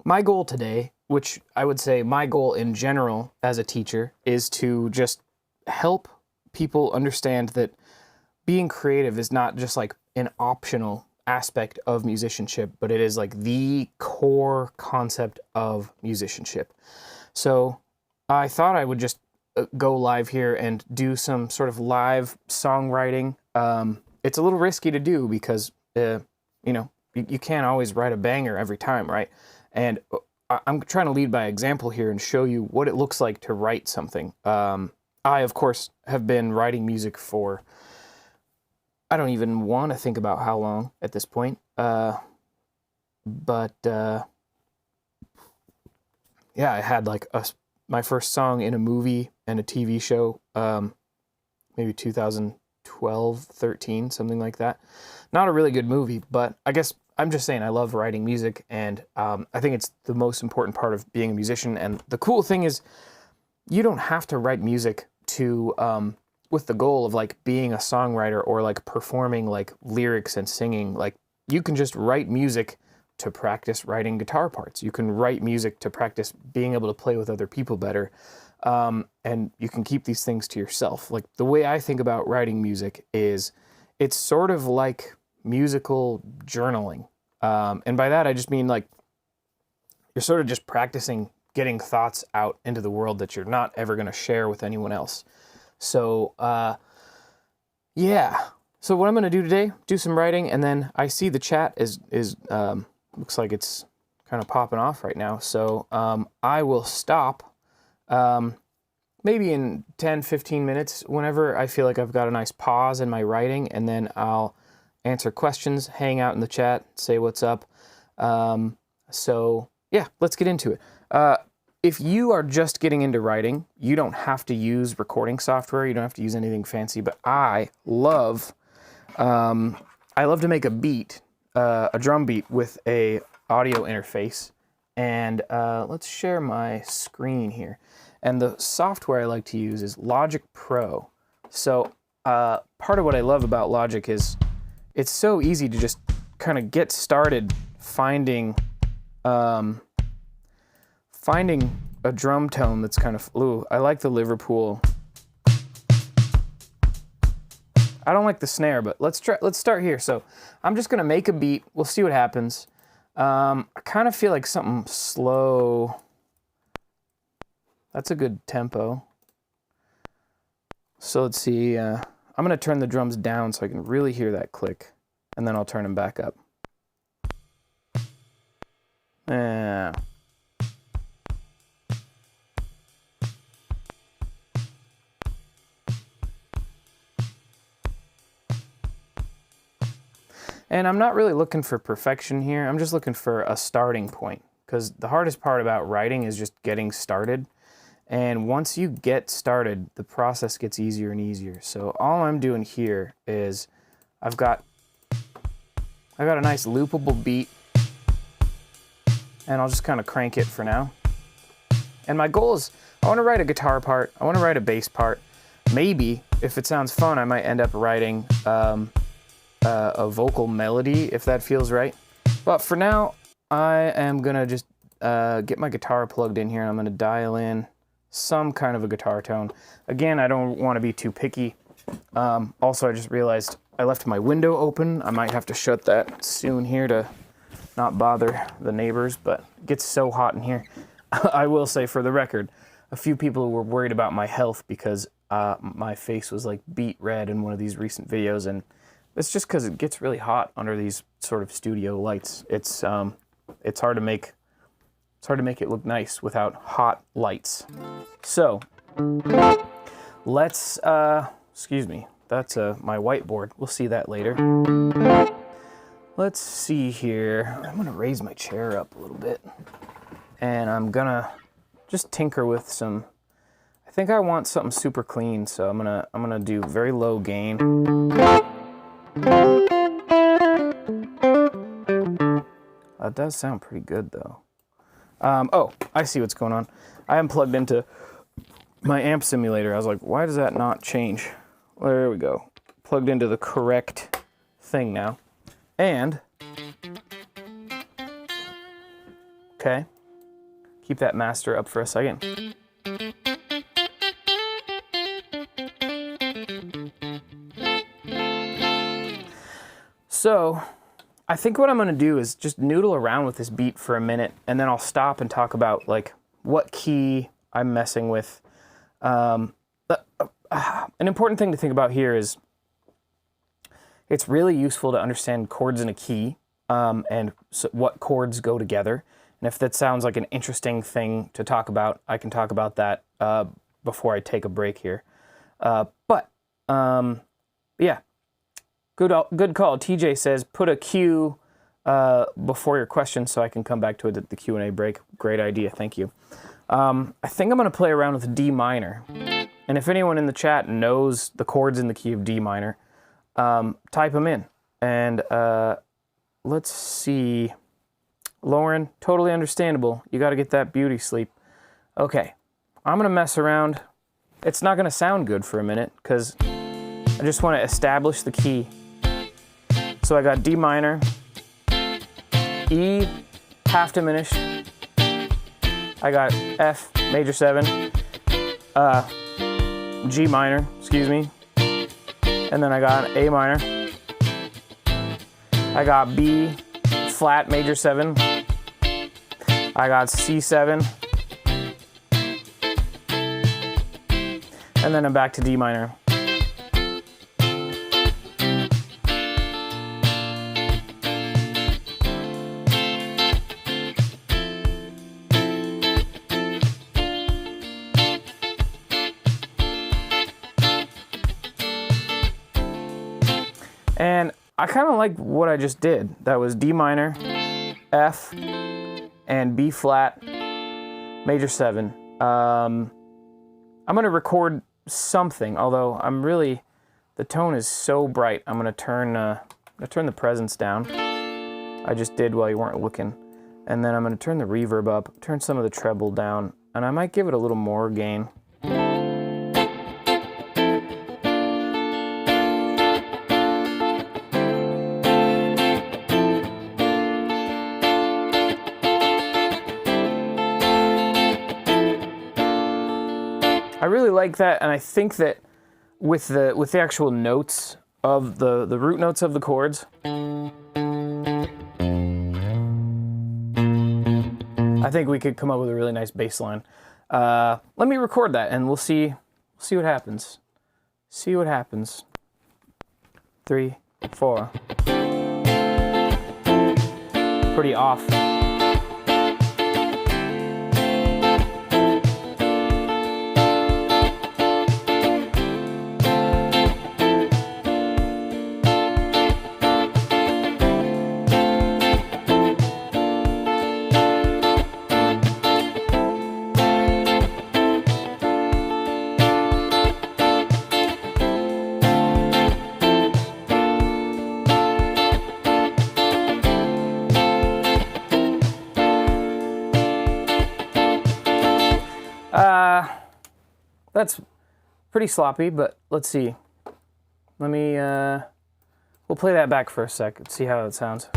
my goal today, which I would say my goal in general as a teacher, is to just help people understand that being creative is not just like an optional aspect of musicianship, but it is like the core concept of musicianship. So I thought I would just go live here and do some sort of live songwriting. It's a little risky to do because, you can't always write a banger every time, right? And I'm trying to lead by example here and show you what it looks like to write something. I, of course, have been writing music for, I don't even want to think about how long at this point. Yeah, I had like my first song in a movie and a TV show, maybe 2012, 13, something like that. Not a really good movie, but I guess I'm just saying I love writing music, and I think it's the most important part of being a musician. And the cool thing is, you don't have to write music to with the goal of like being a songwriter or like performing like lyrics and singing. Like, you can just write music to practice writing guitar parts. You can write music to practice being able to play with other people better. And you can keep these things to yourself. Like, the way I think about writing music is it's sort of like musical journaling. And by that, I just mean like you're sort of just practicing getting thoughts out into the world that you're not ever going to share with anyone else. So, yeah. So what I'm going to do today, do some writing, and then I see the chat is looks like it's kind of popping off right now. So I will stop maybe in 10, 15 minutes, whenever I feel like I've got a nice pause in my writing, and then I'll answer questions, hang out in the chat, say what's up. So yeah, let's get into it. If you are just getting into writing, you don't have to use recording software. You don't have to use anything fancy, but I love to make a beat, a drum beat with a audio interface. And let's share my screen here. And the software I like to use is Logic Pro. So part of what I love about Logic is it's so easy to just kind of get started finding a drum tone that's kind of, ooh, I like the Liverpool. I don't like the snare, but let's start here. So I'm just gonna make a beat. We'll see what happens. I kind of feel like something slow. That's a good tempo. So let's see, I'm gonna turn the drums down so I can really hear that click, and then I'll turn them back up. Yeah. And I'm not really looking for perfection here. I'm just looking for a starting point, because the hardest part about writing is just getting started. And once you get started, the process gets easier and easier. So all I'm doing here is I've got a nice loopable beat, and I'll just kind of crank it for now. And my goal is I want to write a guitar part, I want to write a bass part. Maybe, if it sounds fun, I might end up writing a vocal melody, if that feels right. But for now, I am gonna just get my guitar plugged in here, and I'm gonna dial in some kind of a guitar tone. Again, I don't want to be too picky. Also, I just realized I left my window open. I might have to shut that soon here to not bother the neighbors, but it gets so hot in here. I will say, for the record, a few people were worried about my health because my face was like beet red in one of these recent videos, and it's just because it gets really hot under these sort of studio lights. It's hard to make it look nice without hot lights. So let's excuse me, that's my whiteboard. We'll see that later. Let's see here. I'm gonna raise my chair up a little bit, and I'm gonna just tinker with some. I think I want something super clean, so I'm gonna do very low gain. That does sound pretty good though. Oh, I see what's going on. I am plugged into my amp simulator. I was like, why does that not change? There we go. Plugged into the correct thing now. And Okay. Keep that master up for a second. So, I think what I'm gonna do is just noodle around with this beat for a minute, and then I'll stop and talk about like what key I'm messing with. An important thing to think about here is it's really useful to understand chords in a key and what chords go together. And if that sounds like an interesting thing to talk about, I can talk about that before I take a break here. Yeah, good call. TJ says put a cue before your question so I can come back to it at the Q&A break. Great idea, thank you. I think I'm going to play around with D minor. And if anyone in the chat knows the chords in the key of D minor, type them in. And let's see. Lauren, totally understandable. You got to get that beauty sleep. Okay, I'm going to mess around. It's not going to sound good for a minute because I just want to establish the key. So I got D minor, E half diminished, I got F major 7, G minor, excuse me, and then I got A minor, I got B flat major 7, I got C7, and then I'm back to D minor. And I kind of like what I just did. That was D minor, F, and B flat, major 7. I'm going to record something, although the tone is so bright. I'm going to turn the presence down. I just did while you weren't looking. And then I'm going to turn the reverb up, turn some of the treble down, and I might give it a little more gain. I really like that, and I think that with the actual notes of the root notes of the chords, I think we could come up with a really nice bass line. Let me record that, and we'll see what happens. See what happens. 3, 4. Pretty off. That's pretty sloppy, but let's see. Let me, we'll play that back for a sec and see how it sounds.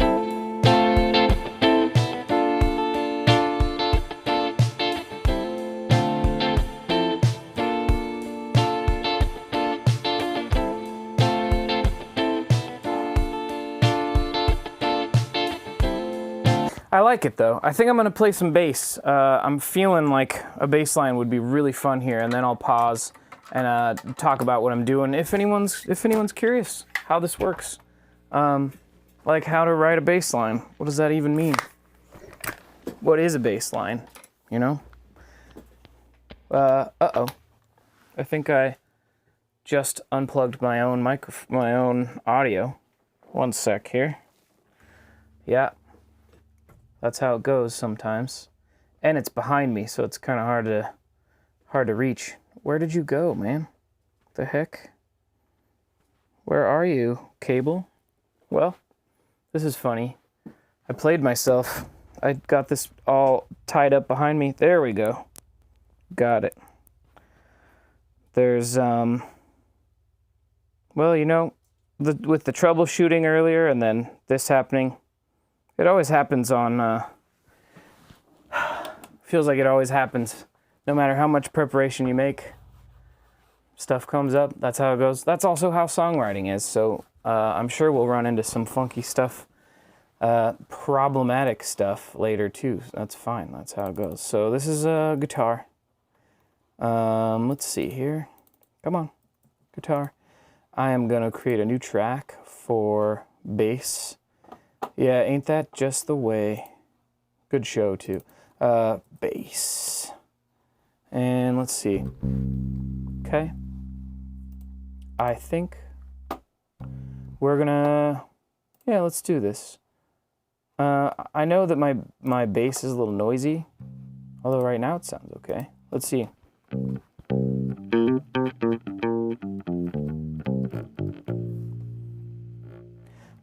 I like it though. I think I'm gonna play some bass. I'm feeling like a bass line would be really fun here, and then I'll pause and talk about what I'm doing. If anyone's curious how this works, like how to write a bass line. What does that even mean? What is a bass line? You know? Uh-oh. I think I just unplugged my own audio. One sec here. Yeah. That's how it goes sometimes. And it's behind me, so it's kind of hard to reach. Where did you go, man? The heck? Where are you, cable? Well, this is funny. I played myself. I got this all tied up behind me. There we go. Got it. There's, well, you know, with the troubleshooting earlier and then this happening, it always happens on feels like it always happens. No matter how much preparation you make, stuff comes up. That's how it goes. That's also how songwriting is. So I'm sure we'll run into some funky stuff, problematic stuff later too. That's fine. That's how it goes. So this is a guitar. Let's see here. Come on, guitar. I am gonna create a new track for bass. Yeah, ain't that just the way? Good show too. Bass. And let's see. Okay. I think we're gonna, yeah, let's do this. I know that my bass is a little noisy, although right now it sounds okay. Let's see.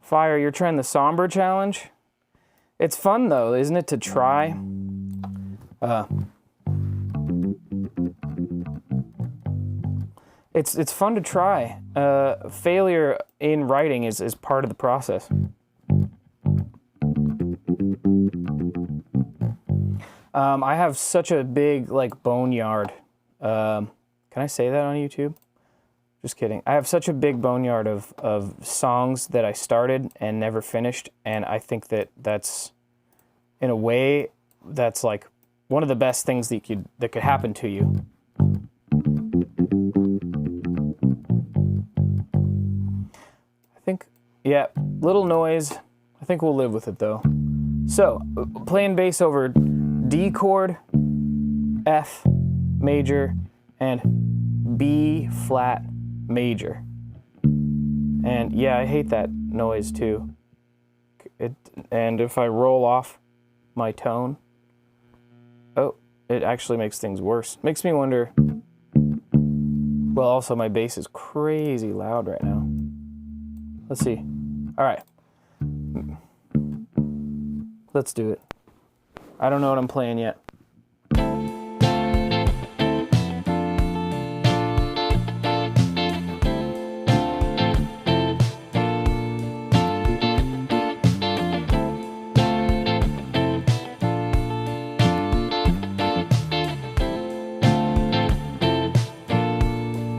Fire, you're trying the somber challenge? It's fun though, isn't it, to try? It's fun to try. Failure in writing is part of the process. I have such a big boneyard. Can I say that on YouTube? Just kidding. I have such a big boneyard of songs that I started and never finished, and I think that's in a way that's like one of the best things that could happen to you. I think, yeah, little noise. I think we'll live with it though. So, playing bass over D chord, F major, and B flat major. And yeah, I hate that noise too. And if I roll off my tone, oh, it actually makes things worse. Makes me wonder, well, also my bass is crazy loud right now. Let's see. All right. Let's do it. I don't know what I'm playing yet.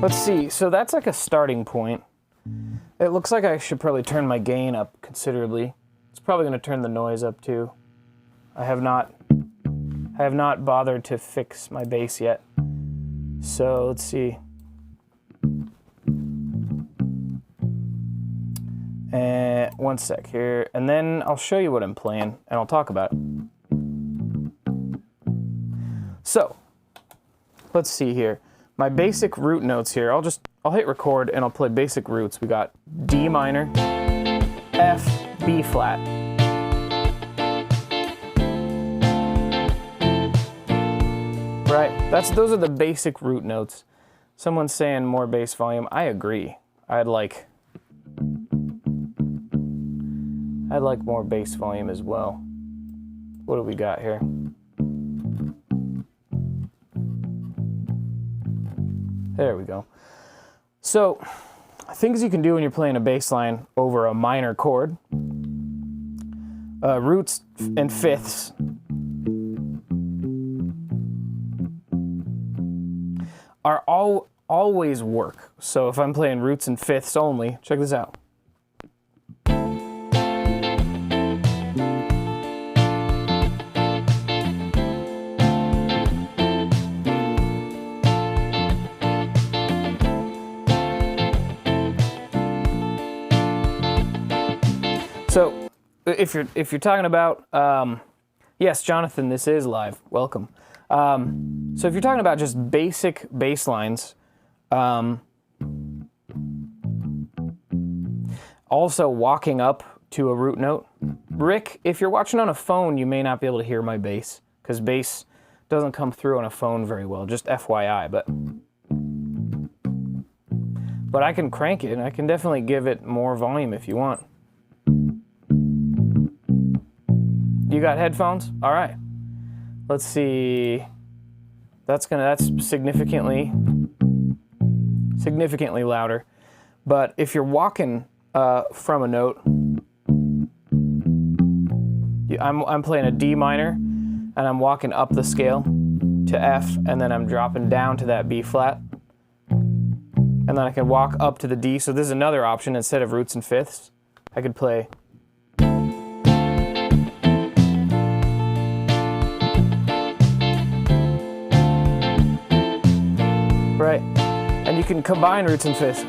Let's see, so that's like a starting point. It looks like I should probably turn my gain up considerably. It's probably going to turn the noise up too. I have not bothered to fix my bass yet. So let's see. And one sec here, and then I'll show you what I'm playing and I'll talk about it. So, let's see here. My basic root notes here, I'll hit record and I'll play basic roots. We got D minor, F, B flat. Right, those are the basic root notes. Someone's saying more bass volume. I agree. I'd like more bass volume as well. What do we got here? There we go. So, things you can do when you're playing a bass line over a minor chord. Roots and fifths. Are always work. So if I'm playing roots and fifths only, check this out. So, if you're talking about, yes, Jonathan, this is live. Welcome. So if you're talking about just basic bass lines, also walking up to a root note. Rick, if you're watching on a phone, you may not be able to hear my bass because bass doesn't come through on a phone very well. Just FYI, but I can crank it and I can definitely give it more volume if you want. You got headphones? All right. Let's see. That's significantly louder. But if you're walking from a note, I'm playing a D minor, and I'm walking up the scale to F, and then I'm dropping down to that B flat. And then I can walk up to the D. So this is another option. Instead of roots and fifths, I could play. Right, and you can combine roots and fifths.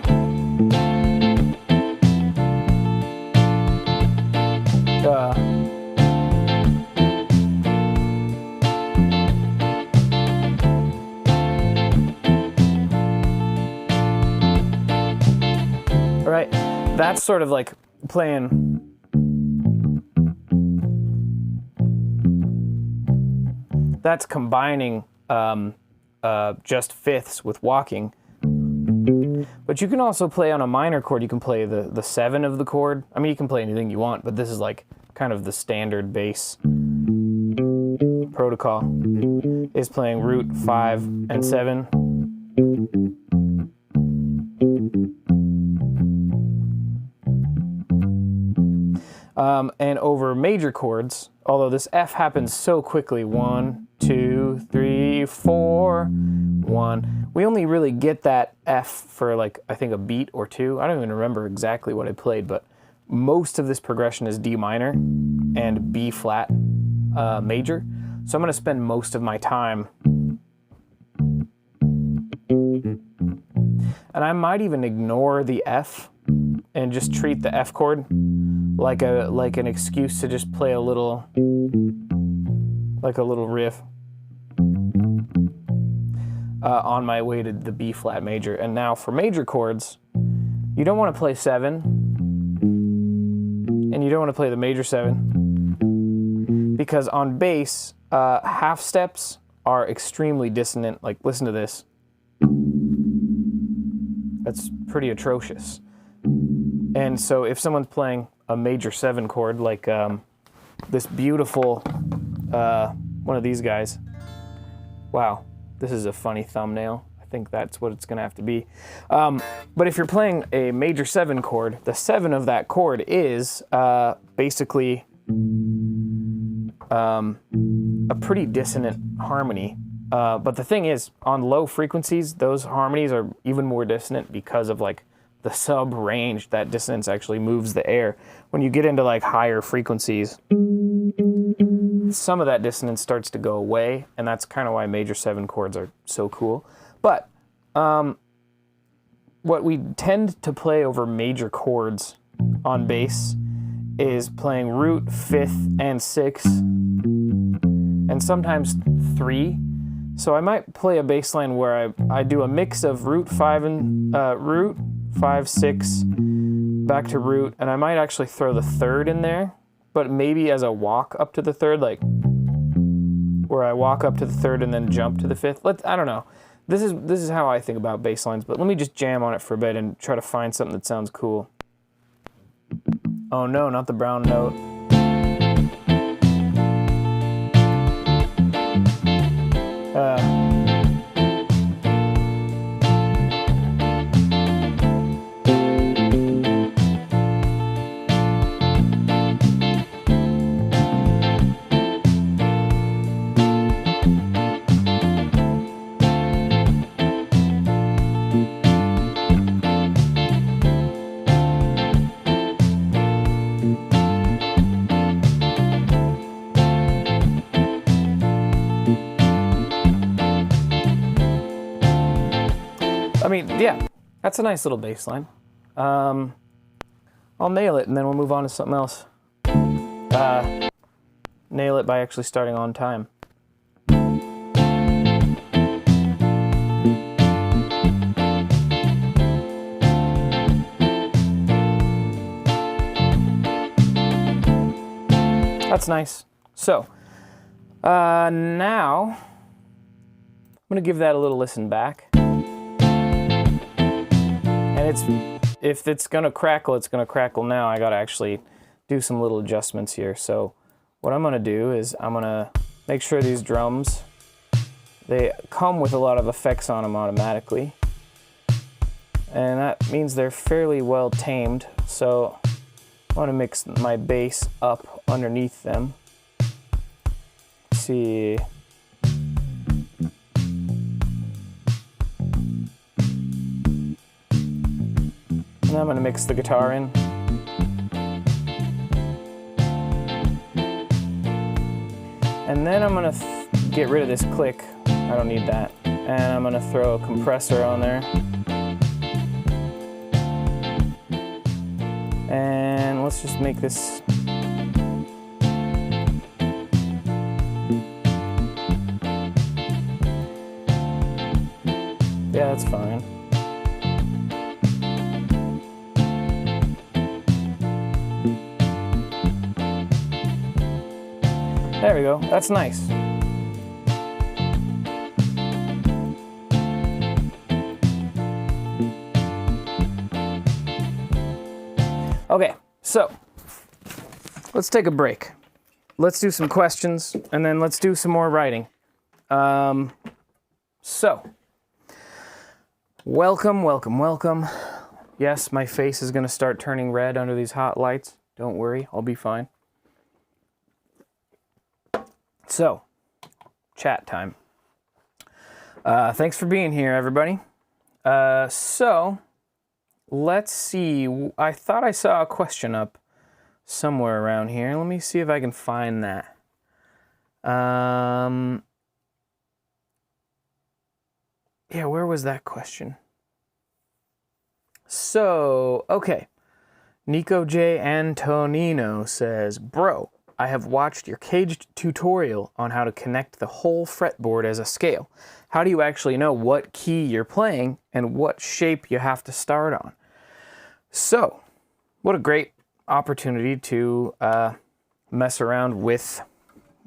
Right, that's sort of like playing. That's combining just fifths with walking. But you can also play on a minor chord. You can play the 7 of the chord. I mean, you can play anything you want, but this is like kind of the standard bass protocol, is playing root, 5, and 7. And over major chords, although this F happens so quickly, 1, 2, 3, 4, 1. We only really get that F for like, I think a beat or two. I don't even remember exactly what I played, but most of this progression is D minor and B flat major. So I'm going to spend most of my time. And I might even ignore the F and just treat the F chord like an excuse to just play a little, like a little riff on my way to the B flat major. And now for major chords, you don't want to play 7, and you don't want to play the major 7, because on bass, half steps are extremely dissonant. Like, listen to this. That's pretty atrocious. And so if someone's playing a major 7 chord, like this beautiful one of these guys. Wow, this is a funny thumbnail. I think that's what it's gonna have to be. But if you're playing a major 7 chord, the 7 of that chord is basically a pretty dissonant harmony. But the thing is, on low frequencies, those harmonies are even more dissonant because of like the sub range. That dissonance actually moves the air. When you get into like higher frequencies, some of that dissonance starts to go away, and that's kind of why major 7 chords are so cool. But what we tend to play over major chords on bass is playing root, 5th, and 6th, and sometimes 3. So I might play a bass line where I do a mix of root, 5, and root, 5, 6, back to root, and I might actually throw the 3rd in there, but maybe as a walk up to the 3rd, like where I walk up to the 3rd and then jump to the 5th. I don't know. This is how I think about bass lines, but let me just jam on it for a bit and try to find something that sounds cool. Oh no, not the brown note. I mean, yeah, that's a nice little bass line. I'll nail it, and then we'll move on to something else. Nail it by actually starting on time. That's nice. So, now, I'm gonna give that a little listen back. And if it's gonna crackle, it's gonna crackle now. I gotta actually do some little adjustments here. So what I'm gonna do is I'm gonna make sure these drums, they come with a lot of effects on them automatically. And that means they're fairly well tamed. So I wanna mix my bass up underneath them. see. And I'm going to mix the guitar in. And then I'm going to get rid of this click. I don't need that. And I'm going to throw a compressor on there. And let's just make this. Yeah, that's fine. There we go, that's nice. Okay, so let's take a break. Let's do some questions and then let's do some more writing. Welcome. Yes, my face is gonna start turning red under these hot lights. Don't worry, I'll be fine. So, chat time. Thanks for being here, everybody. So, let's see. I thought I saw a question up somewhere around here. Let me see if I can find that. Yeah, where was that question? So, okay. Nico J. Antonino says, bro, I have watched your caged tutorial on how to connect the whole fretboard as a scale. How do you actually know what key you're playing and what shape you have to start on? So, what a great opportunity to mess around with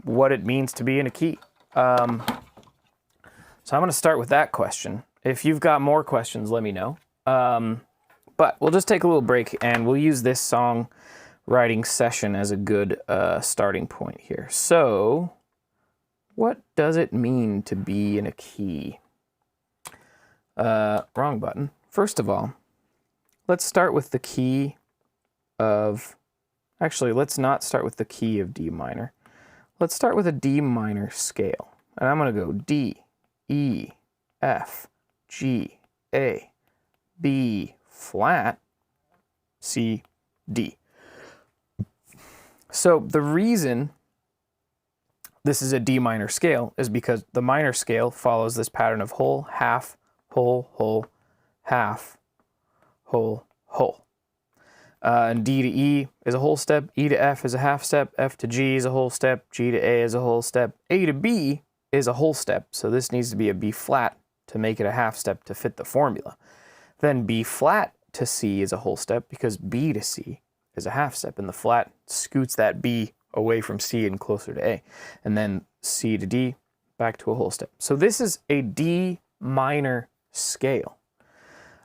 what it means to be in a key. So I'm going to start with that question. If you've got more questions, let me know. But we'll just take a little break and we'll use this song writing session as a good starting point here. So, what does it mean to be in a key? Wrong button. First of all, let's start with the key of, actually, let's not start with the key of D minor. Let's start with a D minor scale. And I'm going to go D, E, F, G, A, B, flat, C, D. So the reason this is a D minor scale is because the minor scale follows this pattern of whole, half, whole, half, whole. And D to E is a whole step, E to F is a half step, F to G is a whole step, G to A is a whole step, A to B is a whole step. So this needs to be a B flat to make it a half step to fit the formula. Then B flat to C is a whole step because B to C is a half step, and the flat scoots that B away from C and closer to A. And then C to D, back to a whole step. So this is a D minor scale.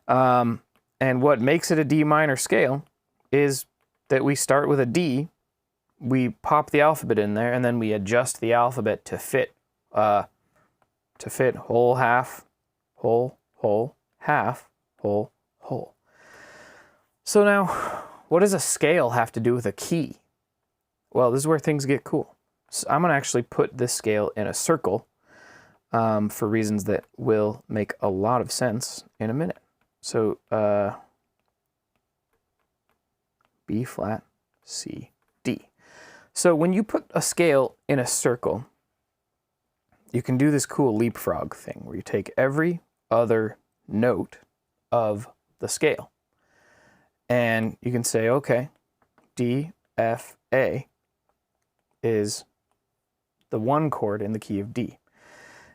And what makes it a D minor scale is that we start with a D, we pop the alphabet in there, and then we adjust the alphabet to fit whole, half, whole, half, whole. So now, what does a scale have to do with a key? Well, this is where things get cool. So I'm going to actually put this scale in a circle for reasons that will make a lot of sense in a minute. So B flat, C, D. So when you put a scale in a circle, you can do this cool leapfrog thing where you take every other note of the scale. And you can say, okay, D, F, A is the one chord in the key of D.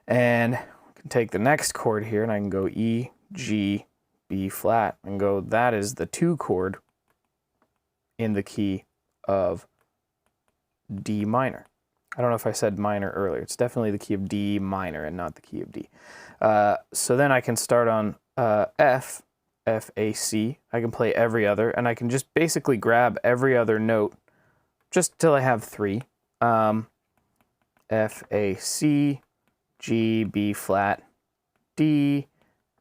And I can take the next chord here and I can go E, G, B flat, and go, that is the 2 chord in the key of D minor. I don't know if I said minor earlier. It's definitely the key of D minor and not the key of D. So then I can start on F, F, A, C. I can play every other, and I can just basically grab every other note just till I have 3. F, A, C, G, B flat, D,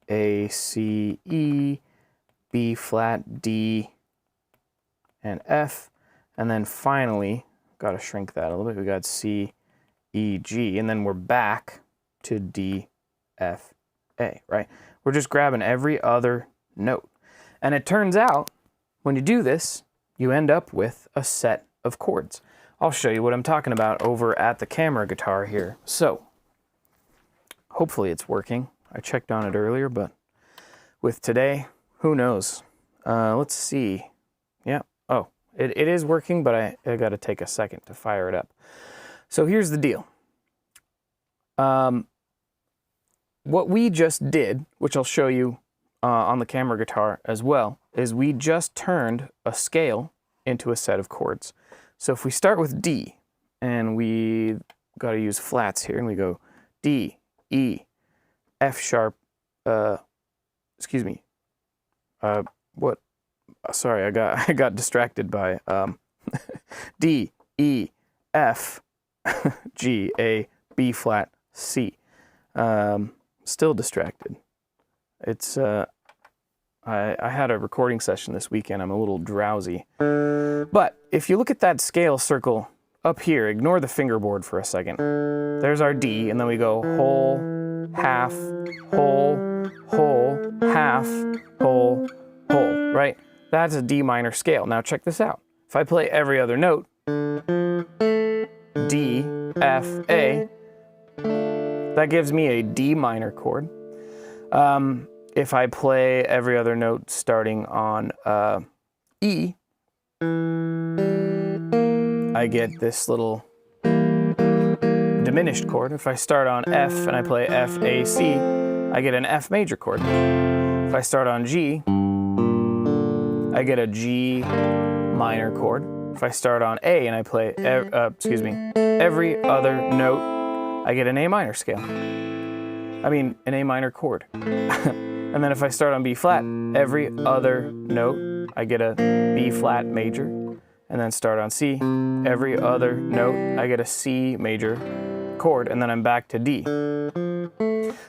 A, C, E, B flat, D, and F. And then finally, got to shrink that a little bit. We got C, E, G, and then we're back to D, F, A, right? We're just grabbing every other note. And it turns out, when you do this, you end up with a set of chords. I'll show you what I'm talking about over at the camera guitar here. So, hopefully it's working. I checked on it earlier, but with today, who knows? Let's see. Yeah, oh, it is working, but I got to take a second to fire it up. So here's the deal. What we just did, which I'll show you on the camera guitar as well, is we just turned a scale into a set of chords. So if we start with D, and we got to use flats here, and we go D, E, F sharp, excuse me, what? Sorry, I got distracted by D, E, F, G, A, B flat, C. Still distracted. It's I had a recording session this weekend. I'm a little drowsy. But if you look at that scale circle up here, ignore the fingerboard for a second. There's our D, and then we go whole, half, whole, whole, half, whole, whole, right? That's a D minor scale. Now check this out. If I play every other note, D, F, A, that gives me a D minor chord. If I play every other note starting on E, I get this little diminished chord. If I start on F and I play F, A, C, I get an F major chord. If I start on G, I get a G minor chord. If I start on A and I play, every other note, I get an A minor scale. I mean, an A minor chord. And then if I start on B flat, every other note, I get a B flat major. And then start on C, every other note, I get a C major chord, and then I'm back to D.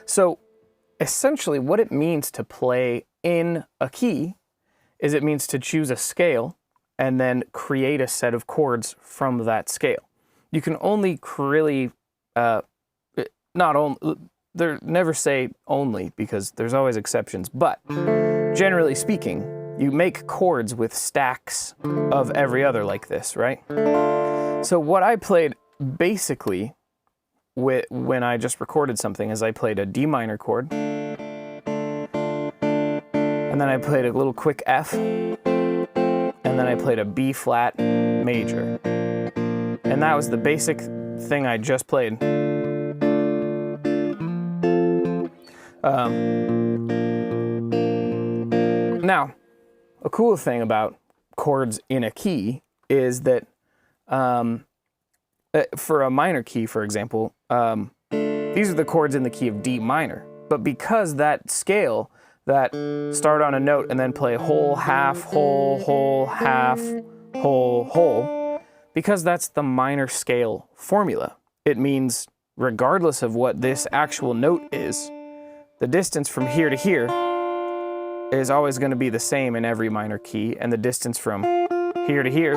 So essentially what it means to play in a key is it means to choose a scale and then create a set of chords from that scale. You can only really, never say only because there's always exceptions, but generally speaking, you make chords with stacks of every other like this, right? So what I played basically when I just recorded something is I played a D minor chord, and then I played a little quick F, and then I played a B flat major. And that was the basic thing I just played. Now, a cool thing about chords in a key is that for a minor key, for example, these are the chords in the key of D minor. But because that scale that start on a note and then play whole, half, whole, whole, half, whole, whole, because that's the minor scale formula, it means regardless of what this actual note is, the distance from here to here is always going to be the same in every minor key, and the distance from here to here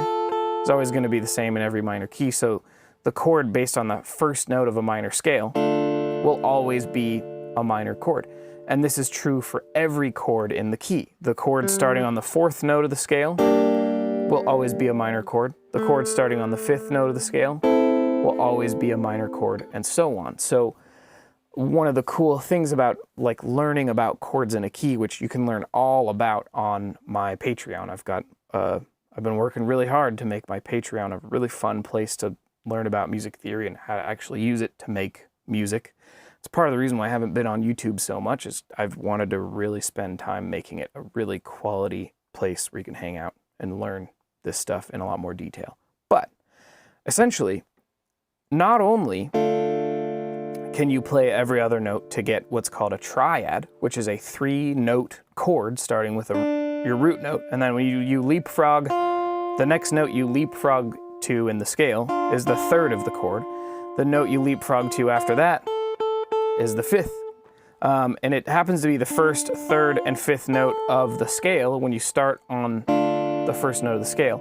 is always going to be the same in every minor key. So the chord based on the first note of a minor scale will always be a minor chord. And this is true for every chord in the key. The chord starting on the fourth note of the scale will always be a minor chord. The chord starting on the fifth note of the scale will always be a minor chord, and so on. So one of the cool things about like learning about chords in a key, which you can learn all about on my Patreon. I've been working really hard to make my Patreon a really fun place to learn about music theory and how to actually use it to make music. It's part of the reason why I haven't been on YouTube so much is I've wanted to really spend time making it a really quality place where you can hang out and learn this stuff in a lot more detail. But essentially, not only can you play every other note to get what's called a triad, which is a 3-note chord starting with your root note, and then when you leapfrog, the next note you leapfrog to in the scale is the third of the chord. The note you leapfrog to after that is the fifth. And it happens to be the first, third, and fifth note of the scale when you start on the first note of the scale.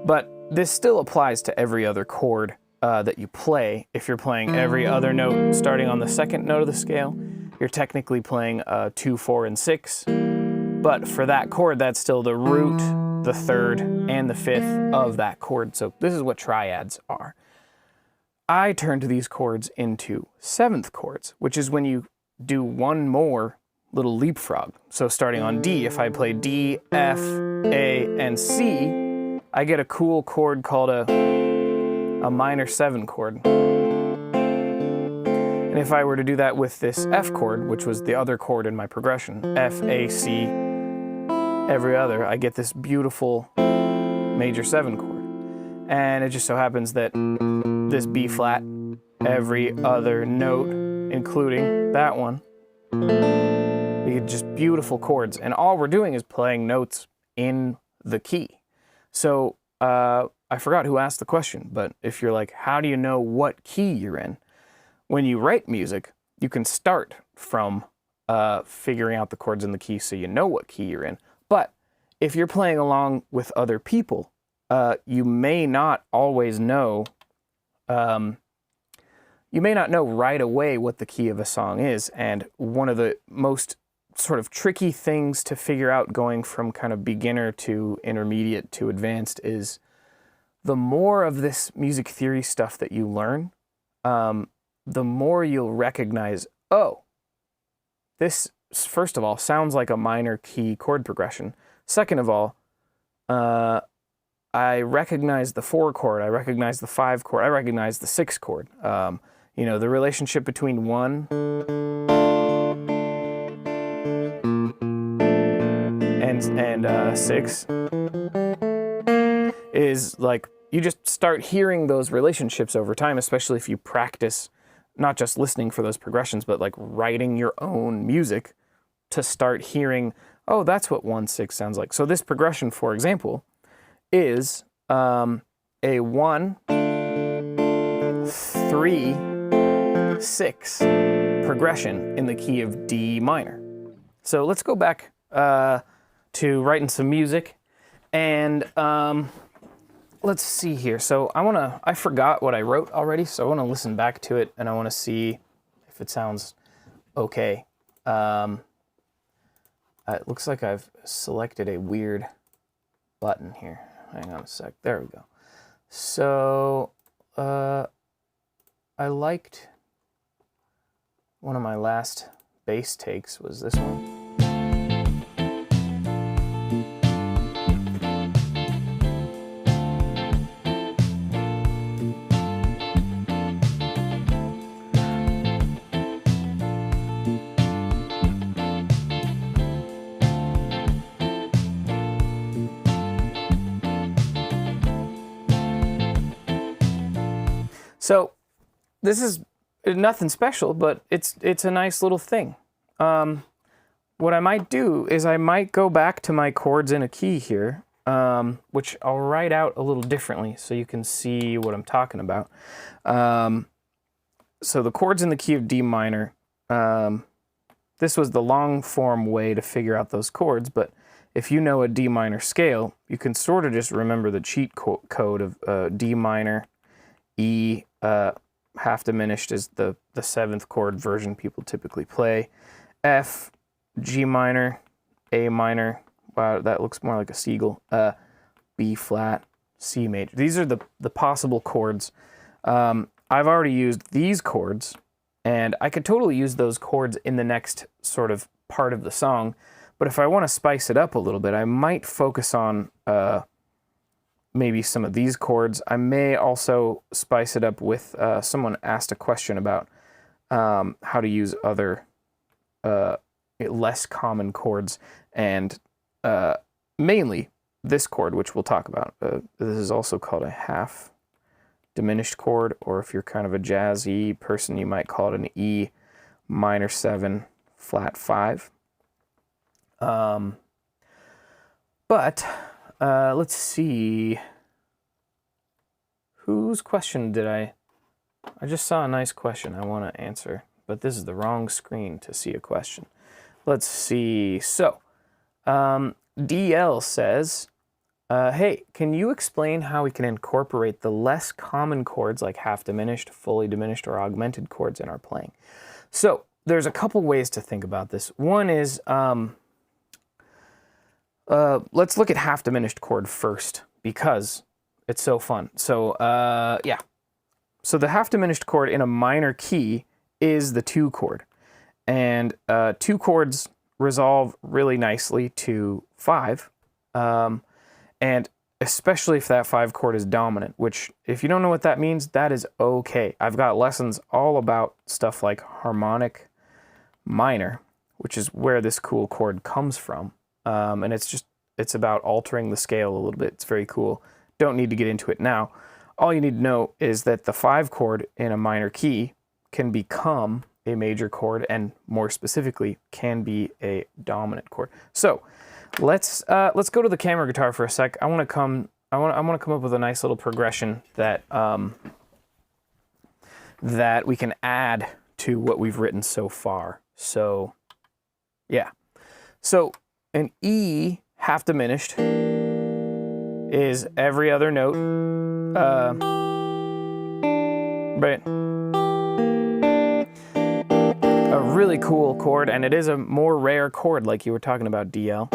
But this still applies to every other chord that you play. If you're playing every other note starting on the second note of the scale, you're technically playing 2, 4, and 6. But for that chord, that's still the root, the third, and the fifth of that chord. So this is what triads are. I turn to these chords into seventh chords, which is when you do one more little leapfrog. So starting on D, if I play D, F, A, and C, I get a cool chord called a minor 7 chord. And if I were to do that with this F chord, which was the other chord in my progression, F, A, C, every other, I get this beautiful major 7 chord. And it just so happens that this B flat, every other note, including that one, we get just beautiful chords. And all we're doing is playing notes in the key. So I forgot who asked the question, but if you're like, how do you know what key you're in? When you write music, you can start from figuring out the chords in the key so you know what key you're in. But if you're playing along with other people, you may not always know, you may not know right away what the key of a song is. And one of the most sort of tricky things to figure out going from kind of beginner to intermediate to advanced is the more of this music theory stuff that you learn, the more you'll recognize, oh, this, first of all, sounds like a minor key chord progression. Second of all, I recognize the 4 chord, I recognize the 5 chord, I recognize the 6 chord. You know, the relationship between 1 and 6 is like, you just start hearing those relationships over time, especially if you practice not just listening for those progressions, but like writing your own music to start hearing, oh, that's what 1, 6 sounds like. So this progression, for example, is a 1, 3, 6 progression in the key of D minor. So let's go back to writing some music, and let's see here. So I forgot what I wrote already, so I want to listen back to it, and I want to see if it sounds okay. It looks like I've selected a weird button here. Hang on a sec. There we go. So I liked one of my last bass takes was this one. So this is nothing special, but it's a nice little thing. What I might do is I might go back to my chords in a key here, which I'll write out a little differently so you can see what I'm talking about. So the chords in the key of D minor, this was the long form way to figure out those chords, but if you know a D minor scale, you can sort of just remember the cheat code of D minor, E, half diminished is the 7th chord version people typically play, F, G minor, A minor, wow, that looks more like a seagull, B flat, C major. These are the possible chords. I've already used these chords, and I could totally use those chords in the next sort of part of the song, but if I want to spice it up a little bit, I might focus on maybe some of these chords. I may also spice it up with, someone asked a question about how to use other less common chords, and mainly this chord, which we'll talk about. This is also called a half diminished chord, or if you're kind of a jazzy person, you might call it an E minor 7 flat 5. But let's see. Whose question did I just saw a nice question I want to answer, but this is the wrong screen to see a question. Let's see. So, DL says, Hey, can you explain how we can incorporate the less common chords like half diminished, fully diminished, or augmented chords in our playing? So there's a couple ways to think about this. One is, let's look at half diminished chord first because it's so fun. So yeah, so the half diminished chord in a minor key is the 2 chord, and 2 chords resolve really nicely to 5. And especially if that 5 chord is dominant, which if you don't know what that means, that is okay. I've got lessons all about stuff like harmonic minor, which is where this cool chord comes from. And it's about altering the scale a little bit. It's very cool. Don't need to get into it now. All you need to know is that the 5 chord in a minor key can become a major chord, and more specifically, can be a dominant chord. So let's go to the camera guitar for a sec. I want to come up with a nice little progression that that we can add to what we've written so far. So yeah, so an E half diminished is every other note, right? A really cool chord, and it is a more rare chord, like you were talking about, DL.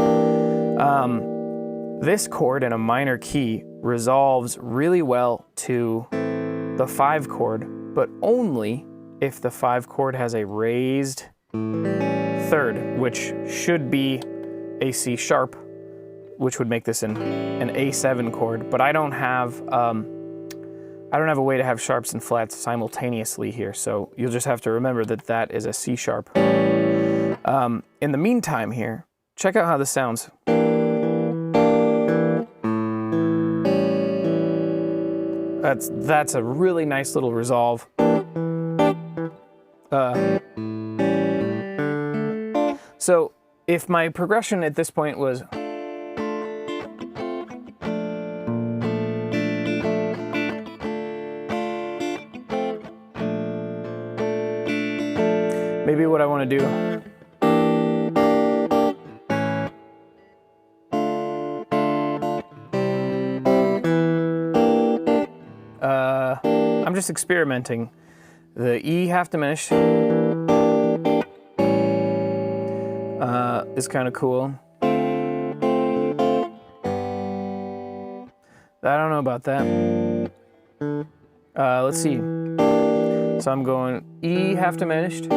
This chord in a minor key resolves really well to the 5 chord, but only if the 5 chord has a raised 3rd, which should be a C sharp, which would make this an A7 chord. But I don't have a way to have sharps and flats simultaneously here, so you'll just have to remember that that is a C sharp. In the meantime here, check out how this sounds. That's a really nice little resolve. So if my progression at this point was maybe what I want to do I'm just experimenting. The E half diminished is kind of cool. I don't know about that. Let's see. So I'm going E half diminished to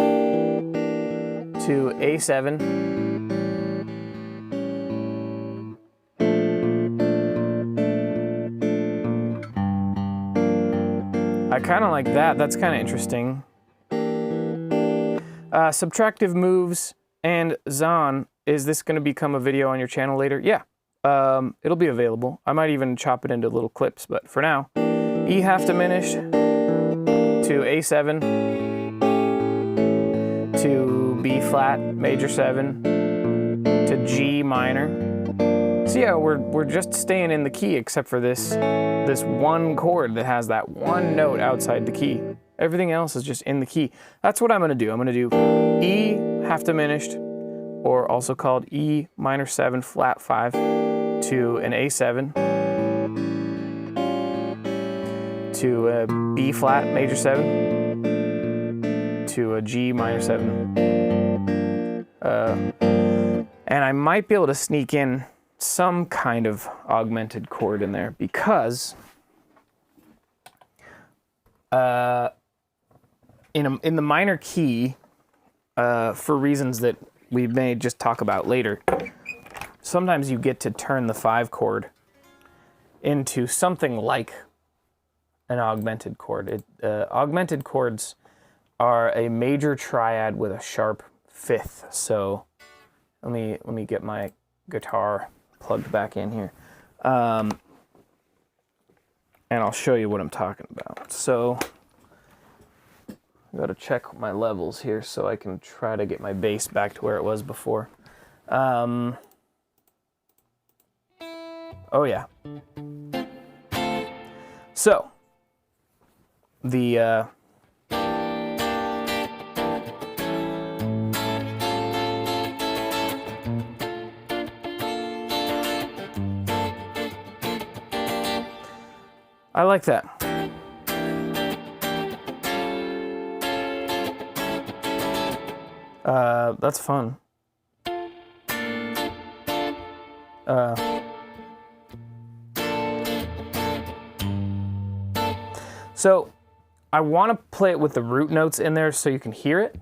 A7. I kind of like that. That's kind of interesting. Subtractive moves and Zahn. Is this going to become a video on your channel later? Yeah. It'll be available. I might even chop it into little clips, but for now, E half diminished to A7 to B flat major 7 to G minor. So yeah, we're just staying in the key except for this one chord that has that one note outside the key. Everything else is just in the key. That's what I'm going to do. I'm going to do E half diminished, or also called E minor 7 flat 5 to an A7 to a B flat major 7 to a G minor 7. And I might be able to sneak in some kind of augmented chord in there because in the minor key, for reasons that we may just talk about later, sometimes you get to turn the 5 chord into something like an augmented chord. Augmented chords are a major triad with a sharp 5th. So let me get my guitar plugged back in here, and I'll show you what I'm talking about. So I gotta check my levels here so I can try to get my bass back to where it was before. Oh yeah. So the I like that. That's fun. So I want to play it with the root notes in there so you can hear it,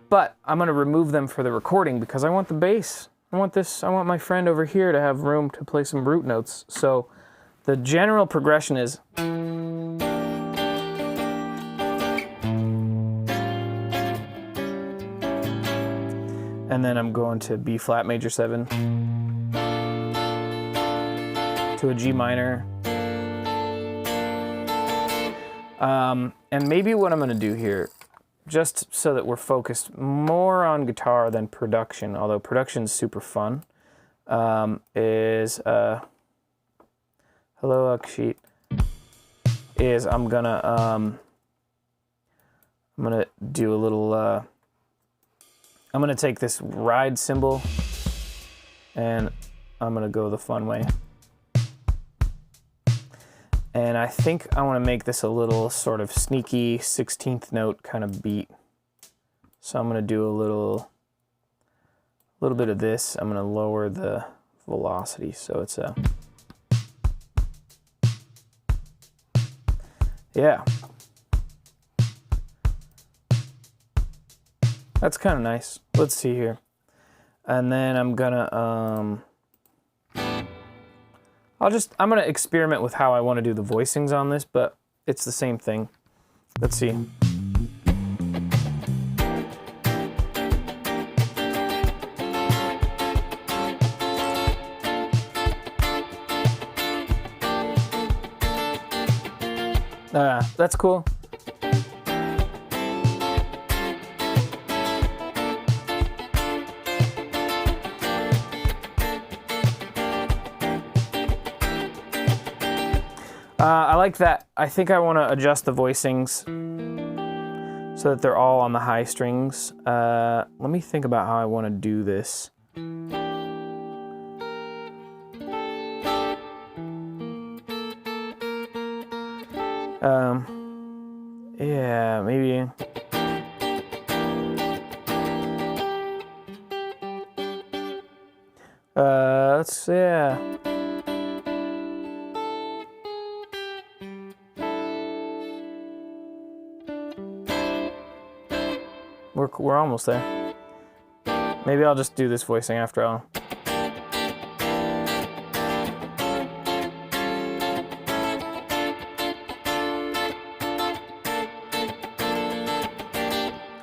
but I'm going to remove them for the recording because I want the bass. I want my friend over here to have room to play some root notes. So the general progression is, and then I'm going to B flat major 7 to a G minor. And maybe what I'm going to do here, just so that we're focused more on guitar than production, although production's super fun, is hello Akshit, is I'm gonna do a little I'm gonna take this ride cymbal and I'm gonna go the fun way. And I think I want to make this a little sort of sneaky 16th note kind of beat. So I'm going to do a little bit of this. I'm going to lower the velocity so it's a, yeah. That's kind of nice. Let's see here. And then I'm gonna I'm gonna experiment with how I want to do the voicings on this, but it's the same thing. Let's see. That's cool. I like that. I think I want to adjust the voicings so that they're all on the high strings. Let me think about how I want to do this. Yeah, maybe. Yeah. We're almost there. Maybe I'll just do this voicing after all.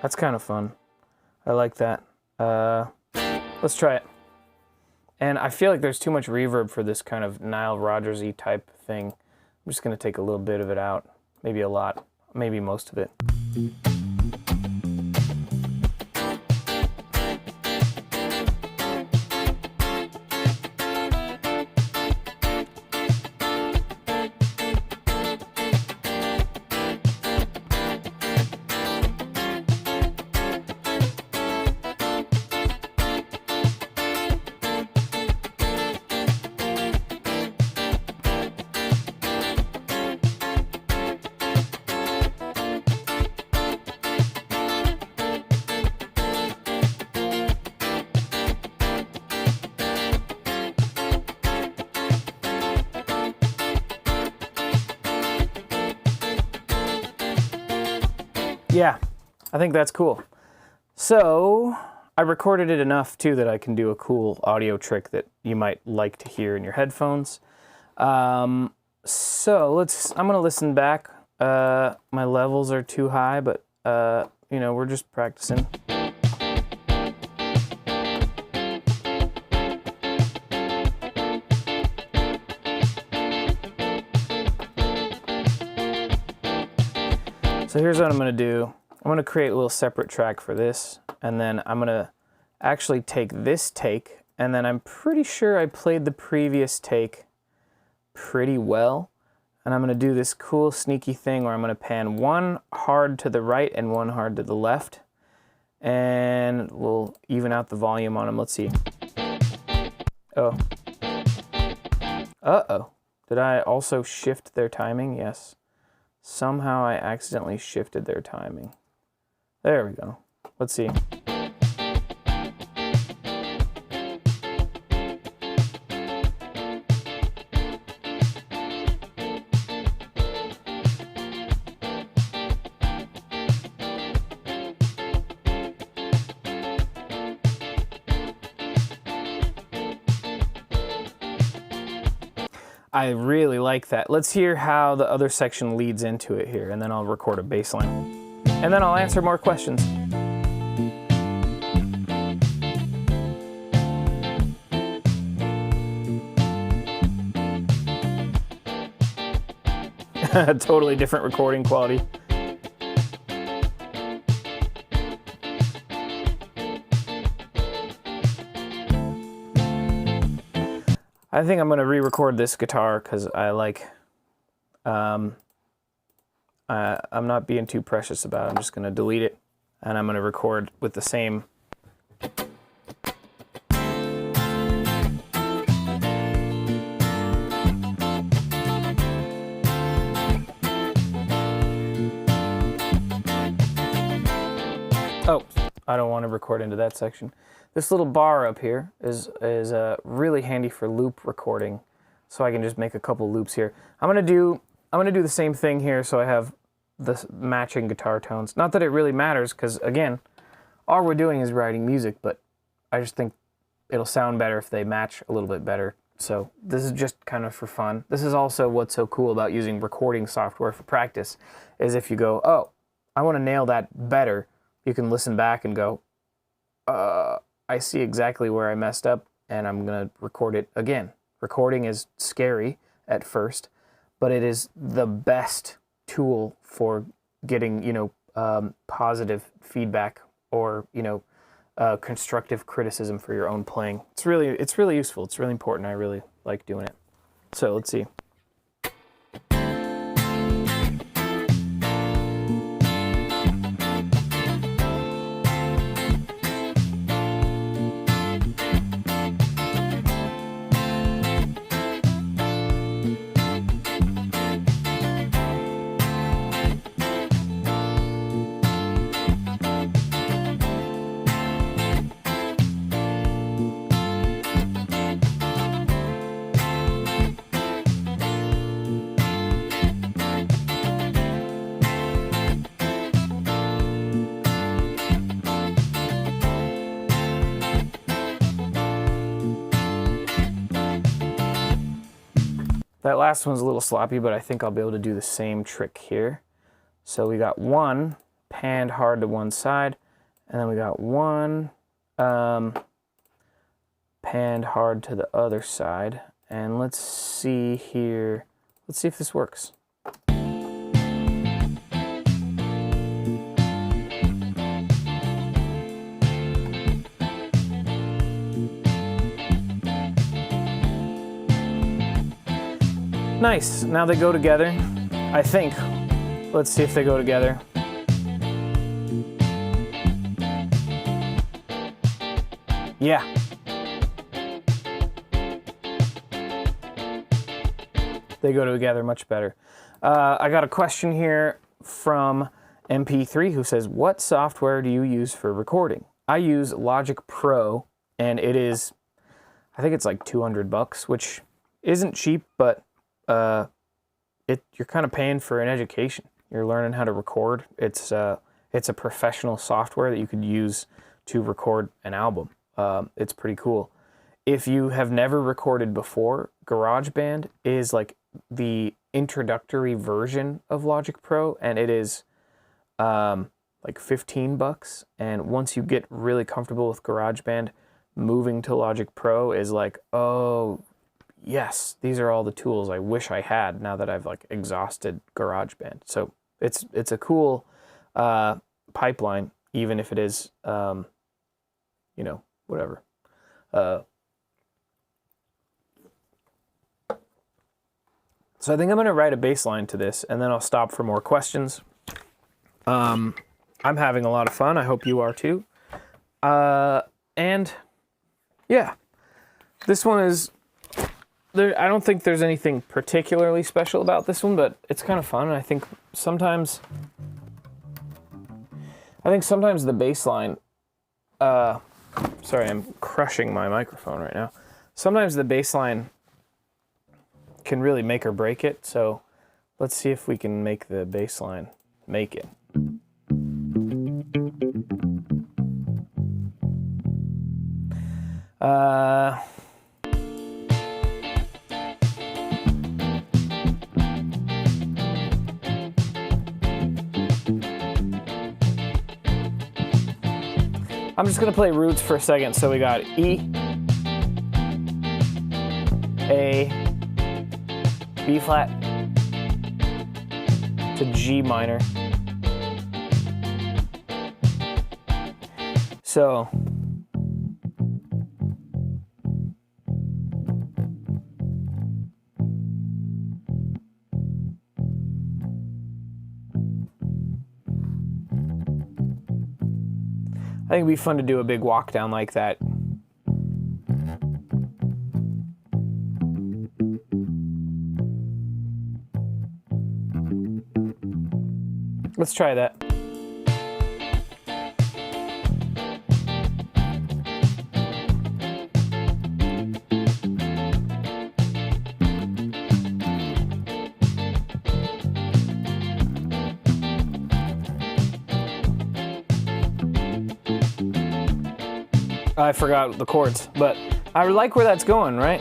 That's kind of fun. I like that. Let's try it. And I feel like there's too much reverb for this kind of Nile Rodgers-y type thing. I'm just going to take a little bit of it out. Maybe a lot. Maybe most of it. Yeah, I think that's cool. So I recorded it enough too that I can do a cool audio trick that you might like to hear in your headphones. So I'm gonna listen back. My levels are too high, but you know, we're just practicing. So here's what I'm going to do. I'm going to create a little separate track for this, and then I'm going to actually take this take, and then I'm pretty sure I played the previous take pretty well, and I'm going to do this cool sneaky thing where I'm going to pan one hard to the right and one hard to the left, and we'll even out the volume on them. Let's see. Oh. Uh-oh. Did I also shift their timing? Yes. Somehow I accidentally shifted their timing. There we go. Let's see. I really like that. Let's hear how the other section leads into it here, and then I'll record a bass line. And then I'll answer more questions. Totally different recording quality. I think I'm going to re-record this guitar because I like, I'm not being too precious about it. I'm just going to delete it, and I'm going to record with the same. Oh, I don't want to record into that section. This little bar up here is really handy for loop recording, so I can just make a couple loops here. I'm gonna do the same thing here, so I have the matching guitar tones. Not that it really matters, because again, all we're doing is writing music, but I just think it'll sound better if they match a little bit better. So this is just kind of for fun. This is also what's so cool about using recording software for practice, is if you go, oh, I want to nail that better, you can listen back and go, I see exactly where I messed up, and I'm going to record it again. Recording is scary at first, but it is the best tool for getting, positive feedback or, constructive criticism for your own playing. It's really useful. It's really important. I really like doing it. So let's see. That last one's a little sloppy, but I think I'll be able to do the same trick here. So we got one panned hard to one side, and then we got one panned hard to the other side. And let's see here. Let's see if this works. Nice. Now they go together, I think. Let's see if they go together. Yeah. They go together much better. I got a question here from MP3 who says, what software do you use for recording? I use Logic Pro, and it is, I think it's like $200, which isn't cheap, but you're kind of paying for an education. You're learning how to record. It's a professional software that you could use to record an album. It's pretty cool. If you have never recorded before, GarageBand is like the introductory version of Logic Pro, and it is like $15. And once you get really comfortable with GarageBand, moving to Logic Pro is like, oh, yes, these are all the tools I wish I had now that I've like exhausted GarageBand. So it's a cool pipeline, even if it is, whatever. So I think I'm going to write a bass line to this, and then I'll stop for more questions. I'm having a lot of fun. I hope you are too. And yeah, this one is I don't think there's anything particularly special about this one, but it's kind of fun. And I think sometimes the bass line, sorry, I'm crushing my microphone right now. Sometimes the bass line can really make or break it. So let's see if we can make the bass line make it. I'm just gonna play roots for a second. So we got E, A, B flat to G minor. So I think it'd be fun to do a big walk down like that. Let's try that. I forgot the chords, but I like where that's going, right?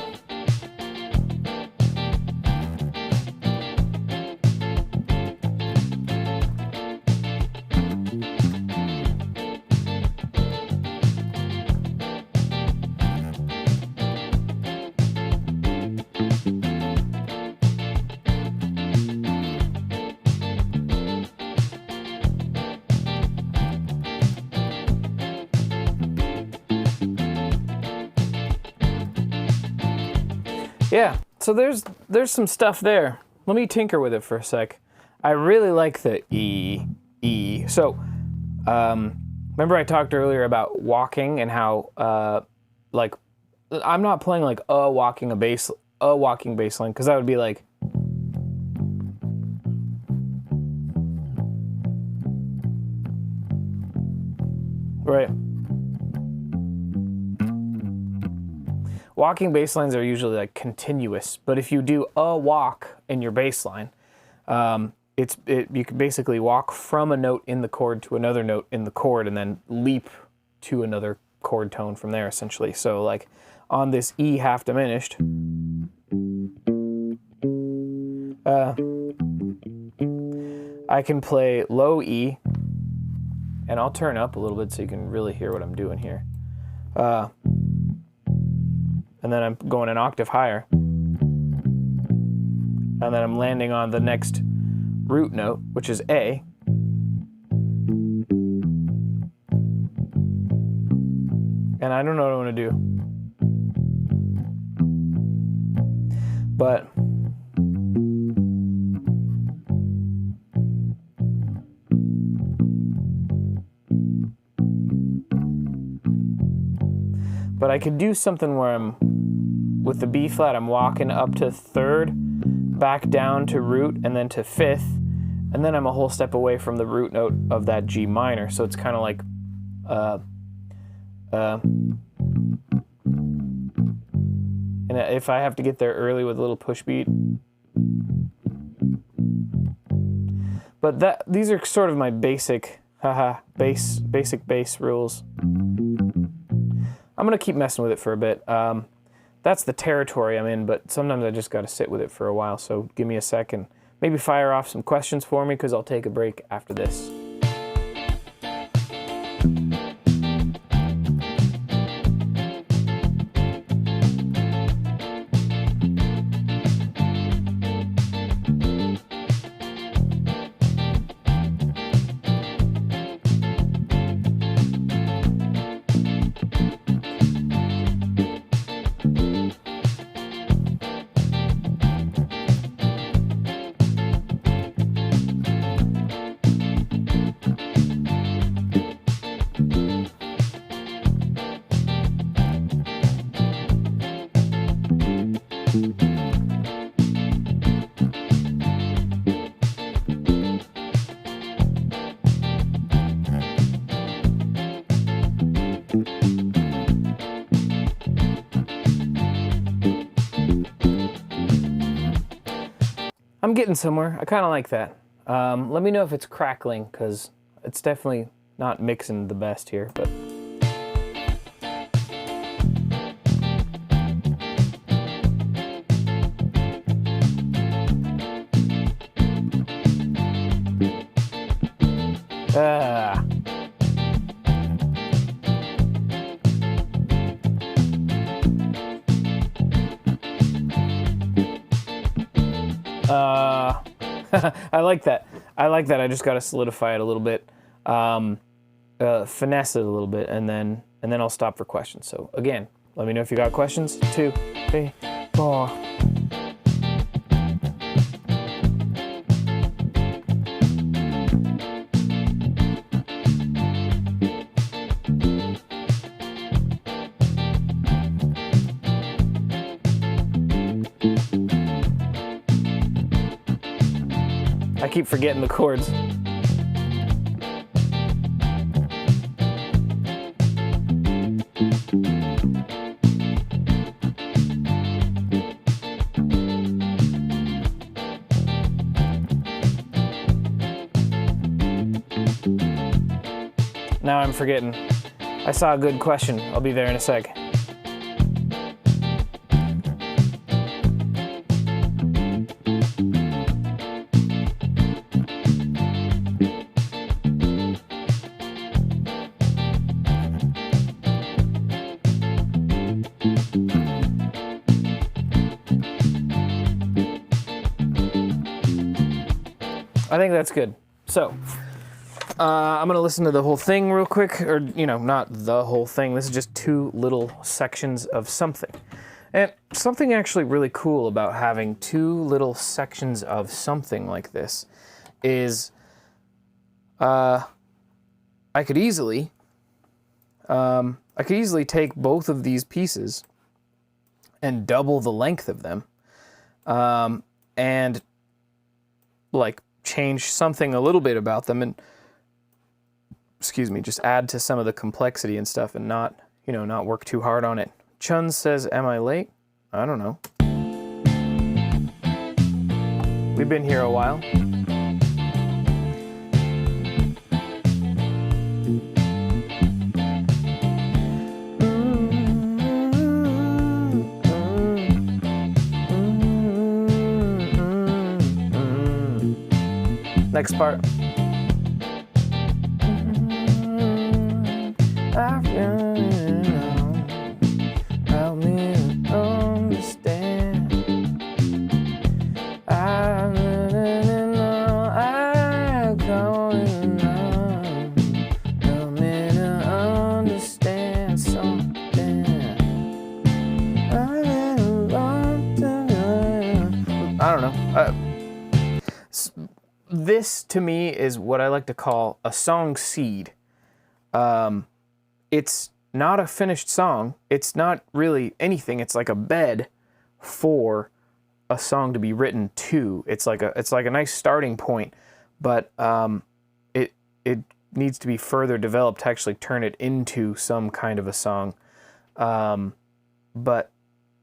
Yeah, so there's some stuff there. Let me tinker with it for a sec. I really like the E. So, remember I talked earlier about walking and how, like, I'm not playing like a walking bass line, because that would be like, right. Walking bass lines are usually like continuous, but if you do a walk in your bass line, you can basically walk from a note in the chord to another note in the chord and then leap to another chord tone from there, essentially. So like on this E half diminished, I can play low E, and I'll turn up a little bit so you can really hear what I'm doing here. And then I'm going an octave higher. And then I'm landing on the next root note, which is A. And I don't know what I want to do. But I could do something where with the B flat, I'm walking up to third, back down to root, and then to fifth, and then I'm a whole step away from the root note of that G minor. So it's kind of like, and if I have to get there early with a little push beat. But these are sort of my basic bass rules. I'm gonna keep messing with it for a bit. That's the territory I'm in, but sometimes I just gotta sit with it for a while, so give me a second. Maybe fire off some questions for me, because I'll take a break after this. I'm getting somewhere. I kind of like that. Let me know if it's crackling, because it's definitely not mixing the best here, but... I like that. I like that. I just got to solidify it a little bit, finesse it a little bit, and then I'll stop for questions. So again, let me know if you got questions. 2, 3, 4. I keep forgetting the chords. Now I'm forgetting. I saw a good question. I'll be there in a sec. I think that's good. So, I'm going to listen to the whole thing real quick, or, not the whole thing. This is just 2 little sections of something. And something actually really cool about having 2 little sections of something like this is I could easily take both of these pieces and double the length of them, and change something a little bit about them, and just add to some of the complexity and stuff, and not work too hard on it. Chun says, am I late? I don't know. We've been here a while. Next part. Help me understand. I really know I'm going on. Help me to understand something. I don't know. This, to me, is what I like to call a song seed. It's not a finished song. It's not really anything. It's like a bed for a song to be written to. It's like a nice starting point, but it needs to be further developed to actually turn it into some kind of a song. But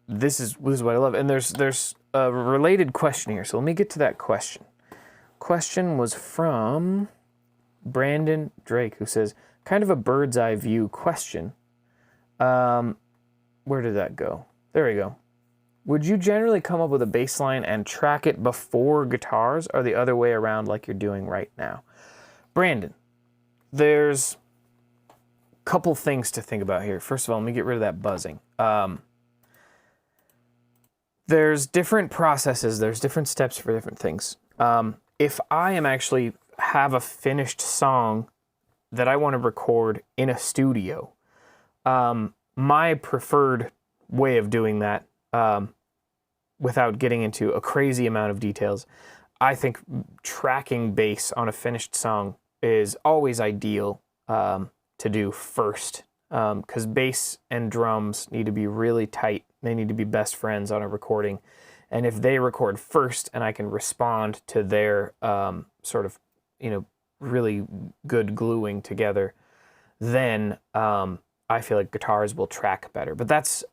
this is what I love. And there's a related question here. So let me get to that question. Question was from Brandon Drake, who says, kind of a bird's eye view question. Where did that go? There we go. Would you generally come up with a bass line and track it before guitars, or the other way around like you're doing right now? Brandon, there's a couple things to think about here. First of all, let me get rid of that buzzing. There's different processes. There's different steps for different things. If I am actually have a finished song that I want to record in a studio, my preferred way of doing that, without getting into a crazy amount of details, I think tracking bass on a finished song is always ideal to do first, because bass and drums need to be really tight. They need to be best friends on a recording. And if they record first and I can respond to their really good gluing together, then I feel like guitars will track better. But that's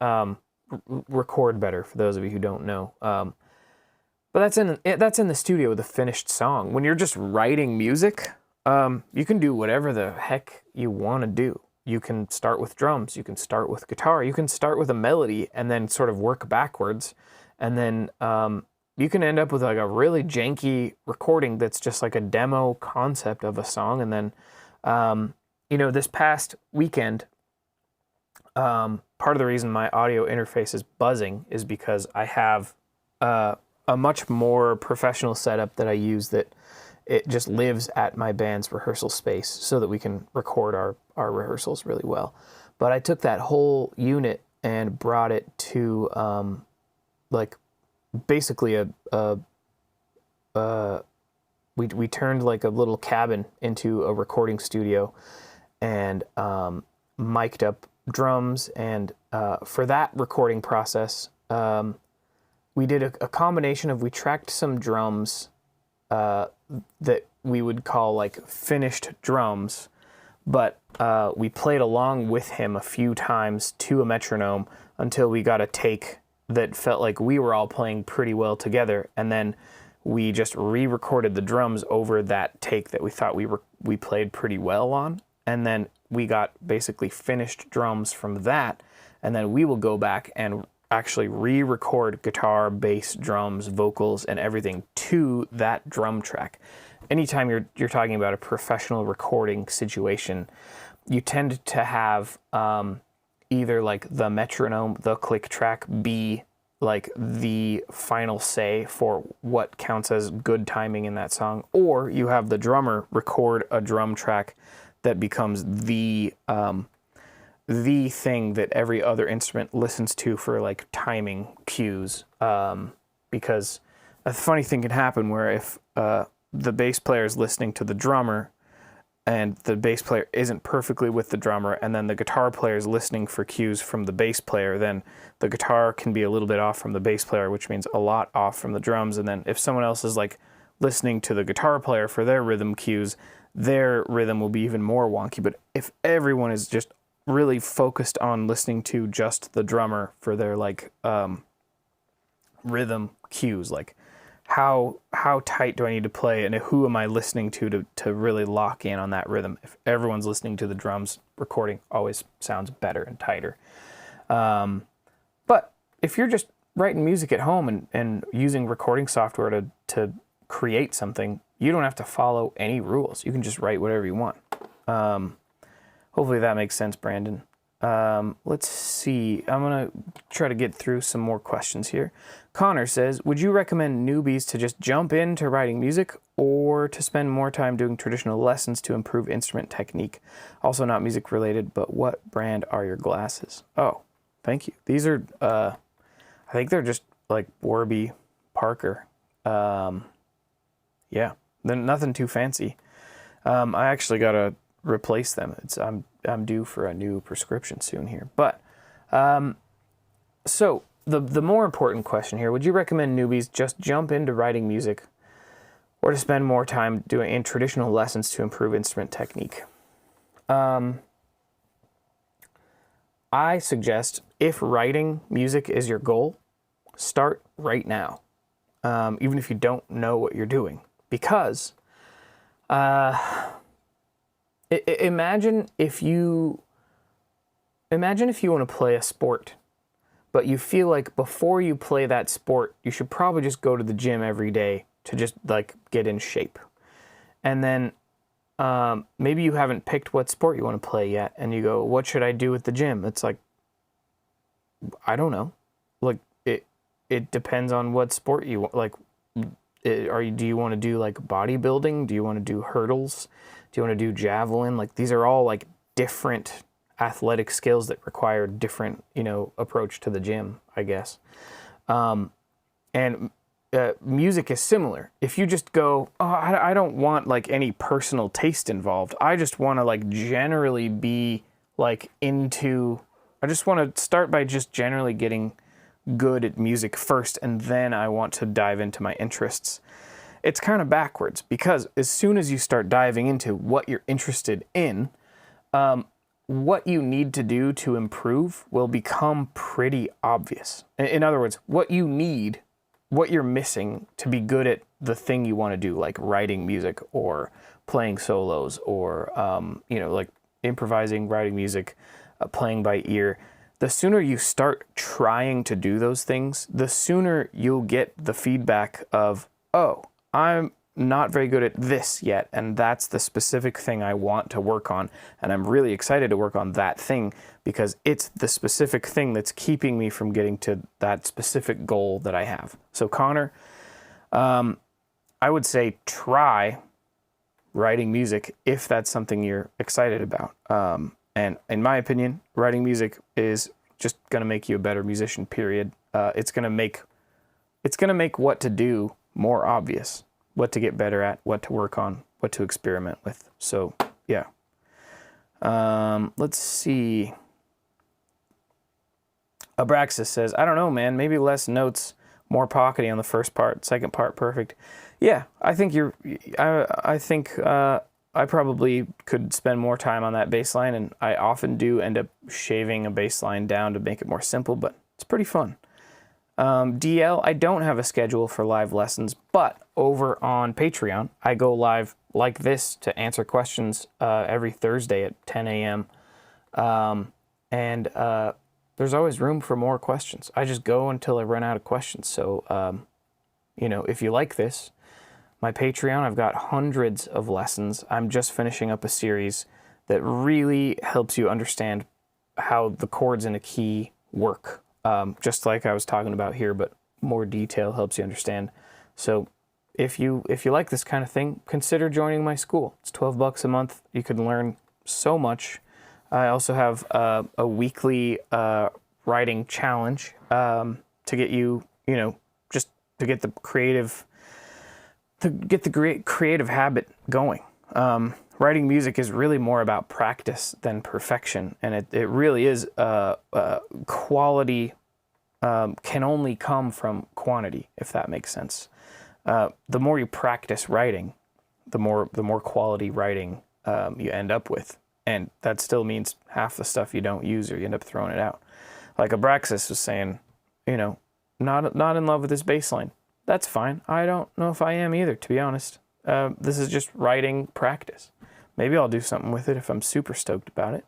record better, for those of you who don't know. But But that's in the studio with a finished song. When you're just writing music, you can do whatever the heck you want to do. You can start with drums, you can start with guitar, you can start with a melody and then sort of work backwards. And then you can end up with like a really janky recording that's just like a demo concept of a song. And then, this past weekend, part of the reason my audio interface is buzzing is because I have a much more professional setup that I use that it just lives at my band's rehearsal space so that we can record our rehearsals really well. But I took that whole unit and brought it to basically we turned like a little cabin into a recording studio and mic'd up drums. And for that recording process, we did a combination of, we tracked some drums that we would call like finished drums, but we played along with him a few times to a metronome until we got a take that felt like we were all playing pretty well together, and then we just re-recorded the drums over that take that we thought we played pretty well on, and then we got basically finished drums from that, and then we will go back and actually re-record guitar, bass, drums, vocals, and everything to that drum track. Anytime you're talking about a professional recording situation, you tend to have either like the metronome, the click track, be like the final say for what counts as good timing in that song, or you have the drummer record a drum track that becomes the thing that every other instrument listens to for like timing cues, because a funny thing can happen where if the bass player is listening to the drummer and the bass player isn't perfectly with the drummer, and then the guitar player is listening for cues from the bass player, then the guitar can be a little bit off from the bass player, which means a lot off from the drums. And then if someone else is like listening to the guitar player for their rhythm cues, their rhythm will be even more wonky. But if everyone is just really focused on listening to just the drummer for their like rhythm cues, like how tight do I need to play and who am I listening to really lock in on that rhythm? If everyone's listening to the drums, recording always sounds better and tighter. But if you're just writing music at home and using recording software to create something, you don't have to follow any rules. You can just write whatever you want. Hopefully that makes sense, Brandon. Let's see. I'm going to try to get through some more questions here. Connor says, would you recommend newbies to just jump into writing music or to spend more time doing traditional lessons to improve instrument technique? Also not music related, but what brand are your glasses? Oh, thank you. These are, I think they're just like Warby Parker. Yeah, they're nothing too fancy. I actually got to replace them. I'm due for a new prescription soon here. But so the more important question here, would you recommend newbies just jump into writing music or to spend more time doing in traditional lessons to improve instrument technique? I suggest if writing music is your goal, start right now, even if you don't know what you're doing, because imagine if you want to play a sport, but you feel like before you play that sport, you should probably just go to the gym every day to just like get in shape. And then maybe you haven't picked what sport you want to play yet, and you go, what should I do at the gym? It's like, I don't know. Like it depends on what sport you want. Like, do you want to do like bodybuilding? Do you want to do hurdles? Do you want to do javelin? Like, these are all like different athletic skills that require different, approach to the gym, I guess. And music is similar. If you just go, oh, I don't want like any personal taste involved. I just want to like generally be like I just want to start by just generally getting good at music first, and then I want to dive into my interests. It's kind of backwards, because as soon as you start diving into what you're interested in, what you need to do to improve will become pretty obvious. In other words, what you need what you're missing to be good at the thing you want to do, like writing music or playing solos or, like improvising, writing music, playing by ear. The sooner you start trying to do those things, the sooner you'll get the feedback of, oh, I'm not very good at this yet, and that's the specific thing I want to work on, and I'm really excited to work on that thing because it's the specific thing that's keeping me from getting to that specific goal that I have. So Connor, I would say try writing music if that's something you're excited about. And in my opinion, writing music is just going to make you a better musician, period. It's going to make what to do more obvious, what to get better at, what to work on, what to experiment with. So, yeah. Let's see. Abraxas says, I don't know, man, maybe less notes, more pockety on the first part, second part perfect. Yeah, I think I probably could spend more time on that bass line, and I often do end up shaving a bass line down to make it more simple, but it's pretty fun. DL, I don't have a schedule for live lessons, but over on Patreon, I go live like this to answer questions every Thursday at 10 a.m. There's always room for more questions. I just go until I run out of questions. So, if you like this, my Patreon, I've got hundreds of lessons. I'm just finishing up a series that really helps you understand how the chords in a key work. Just like I was talking about here, but more detail helps you understand. So if you like this kind of thing, consider joining my school. It's $12 a month. You can learn so much. I also have a weekly writing challenge to get you, just to get the creative habit going. Writing music is really more about practice than perfection, and it really is quality can only come from quantity, if that makes sense. The more you practice writing, the more quality writing you end up with, and that still means half the stuff you don't use or you end up throwing it out. Like Abraxas was saying, not in love with this bass line. That's fine. I don't know if I am either, to be honest. This is just writing practice. Maybe I'll do something with it if I'm super stoked about it.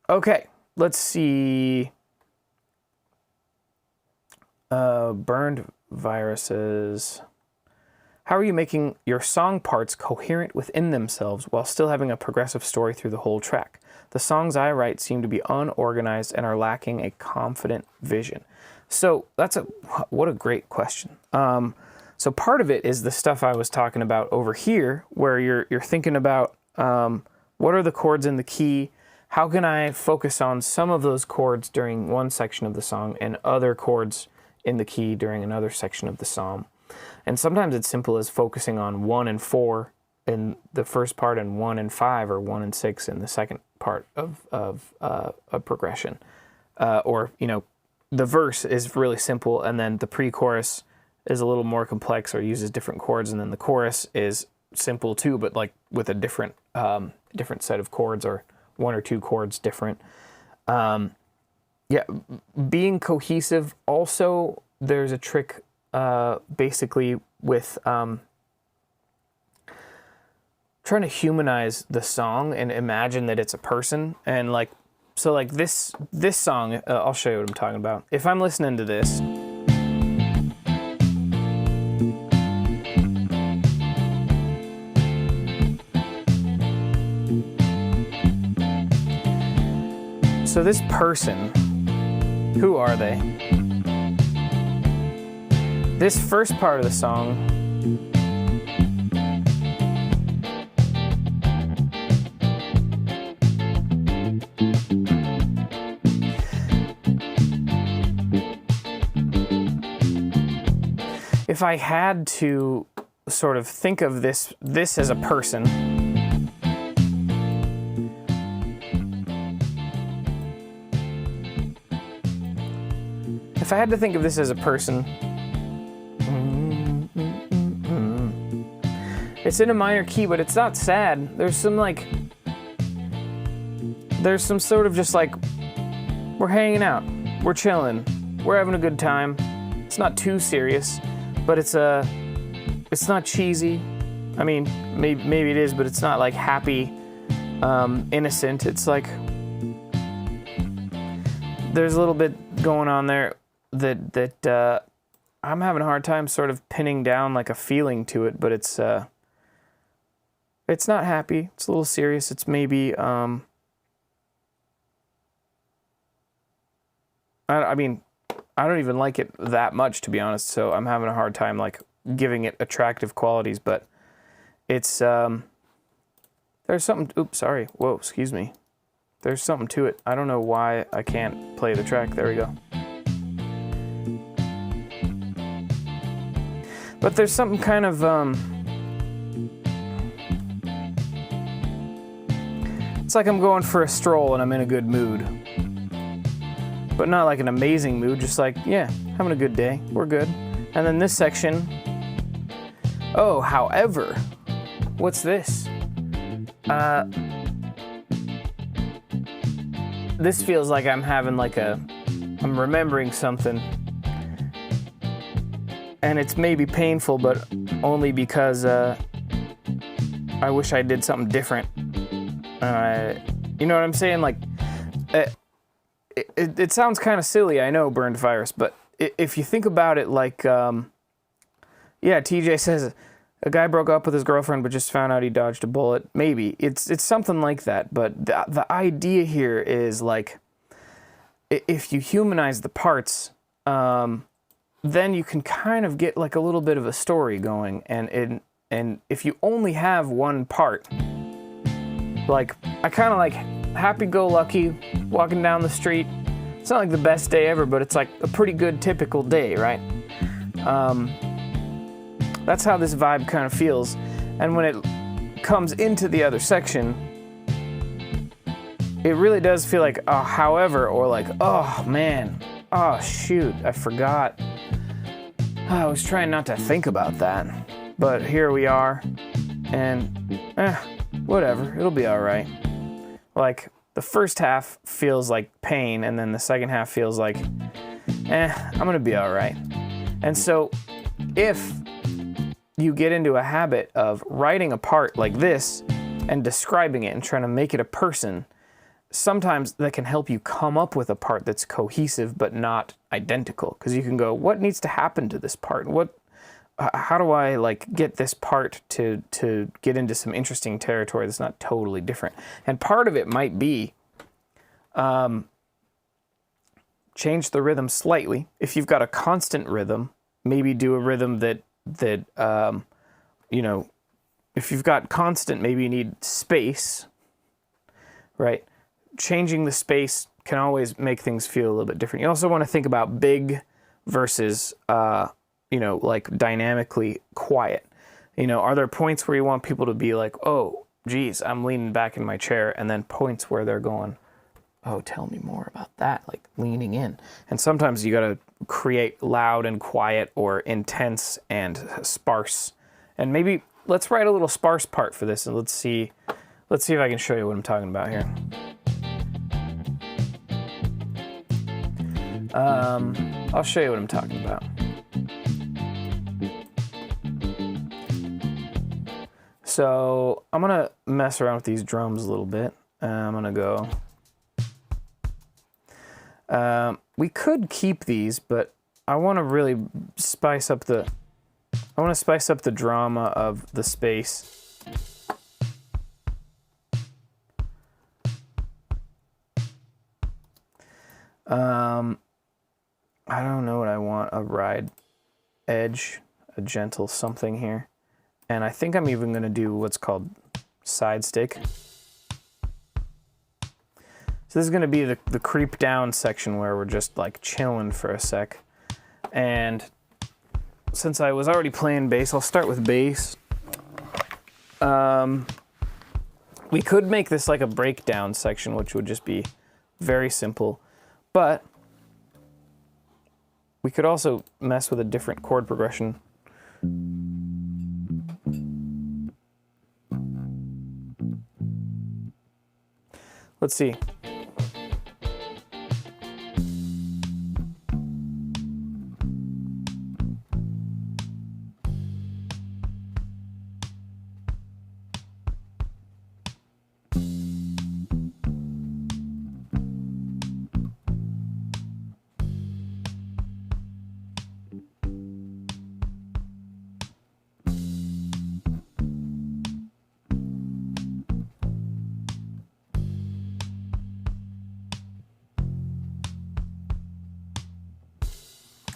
Okay, let's see. Burned Viruses. How are you making your song parts coherent within themselves while still having a progressive story through the whole track? The songs I write seem to be unorganized and are lacking a confident vision. So what a great question. So part of it is the stuff I was talking about over here, where you're thinking about what are the chords in the key? How can I focus on some of those chords during one section of the song and other chords in the key during another section of the song? And sometimes it's simple as focusing on 1 and 4 in the first part and 1 and 5 or 1 and 6 in the second part of a progression. Or the verse is really simple, and then the pre-chorus is a little more complex or uses different chords, and then the chorus is simple too, but like with a different set of chords or 1 or 2 chords different. Being cohesive. Also, there's a trick basically with trying to humanize the song and imagine that it's a person. And so this song, I'll show you what I'm talking about. If I'm listening to this, so this person, who are they? This first part of the song, if I had to sort of think of this as a person, if I had to think of this as a person, it's in a minor key, but it's not sad. There's some sort of just like, we're hanging out, we're chilling, we're having a good time. It's not too serious, but it's not cheesy. I mean, maybe it is, but it's not like happy, innocent. It's like there's a little bit going on there that I'm having a hard time sort of pinning down like a feeling to it, but it's not happy. It's a little serious. It's maybe I mean, I don't even like it that much, to be honest, so I'm having a hard time like giving it attractive qualities, but it's there's something, oops, sorry, whoa, excuse me. There's something to it. I don't know why I can't play the track. There we go. But there's something kind of it's like I'm going for a stroll and I'm in a good mood. But not like an amazing mood, just like, yeah, having a good day. We're good. And then this section, oh, however, what's this? This feels like I'm having like I'm remembering something. And it's maybe painful, but only because I wish I did something different. You know what I'm saying? Like, it sounds kind of silly, I know, Burned Virus, but if you think about it like, yeah, TJ says a guy broke up with his girlfriend but just found out he dodged a bullet. Maybe. It's something like that, but the idea here is like, if you humanize the parts, then you can kind of get like a little bit of a story going, and if you only have one part, like, I kind of like happy-go-lucky, walking down the street. It's not like the best day ever, but it's like a pretty good typical day, right? That's how this vibe kind of feels. And when it comes into the other section, it really does feel like, oh, however, or like, oh, man, oh, shoot, I forgot. I was trying not to think about that, but here we are, and whatever, it'll be all right. Like, the first half feels like pain, and then the second half feels like, I'm gonna be all right. And so, if you get into a habit of writing a part like this and describing it and trying to make it a person, sometimes that can help you come up with a part that's cohesive but not identical. Because you can go, what needs to happen to this part? How do I like get this part to get into some interesting territory that's not totally different? And part of it might be change the rhythm slightly. If you've got a constant rhythm, maybe do a rhythm that you know, if you've got constant, maybe you need space, right? Changing the space can always make things feel a little bit different. You also want to think about big versus, you know, like dynamically quiet. You know, are there points where you want people to be like, oh, geez, I'm leaning back in my chair, and then points where they're going, oh, tell me more about that, like leaning in. And sometimes you got to create loud and quiet or intense and sparse. And maybe let's write a little sparse part for this, and let's see if I can show you what I'm talking about here. I'll show you what I'm talking about. So I'm gonna mess around with these drums a little bit. I'm gonna go. We could keep these, but I want to really spice up the. I want to spice up the drama of the space. I don't know what I want. A ride edge, a gentle something here. And I think I'm even going to do what's called side stick. So this is going to be the creep down section where we're just like chilling for a sec. And since I was already playing bass, I'll start with bass. We could make this like a breakdown section, which would just be very simple. But we could also mess with a different chord progression. Let's see.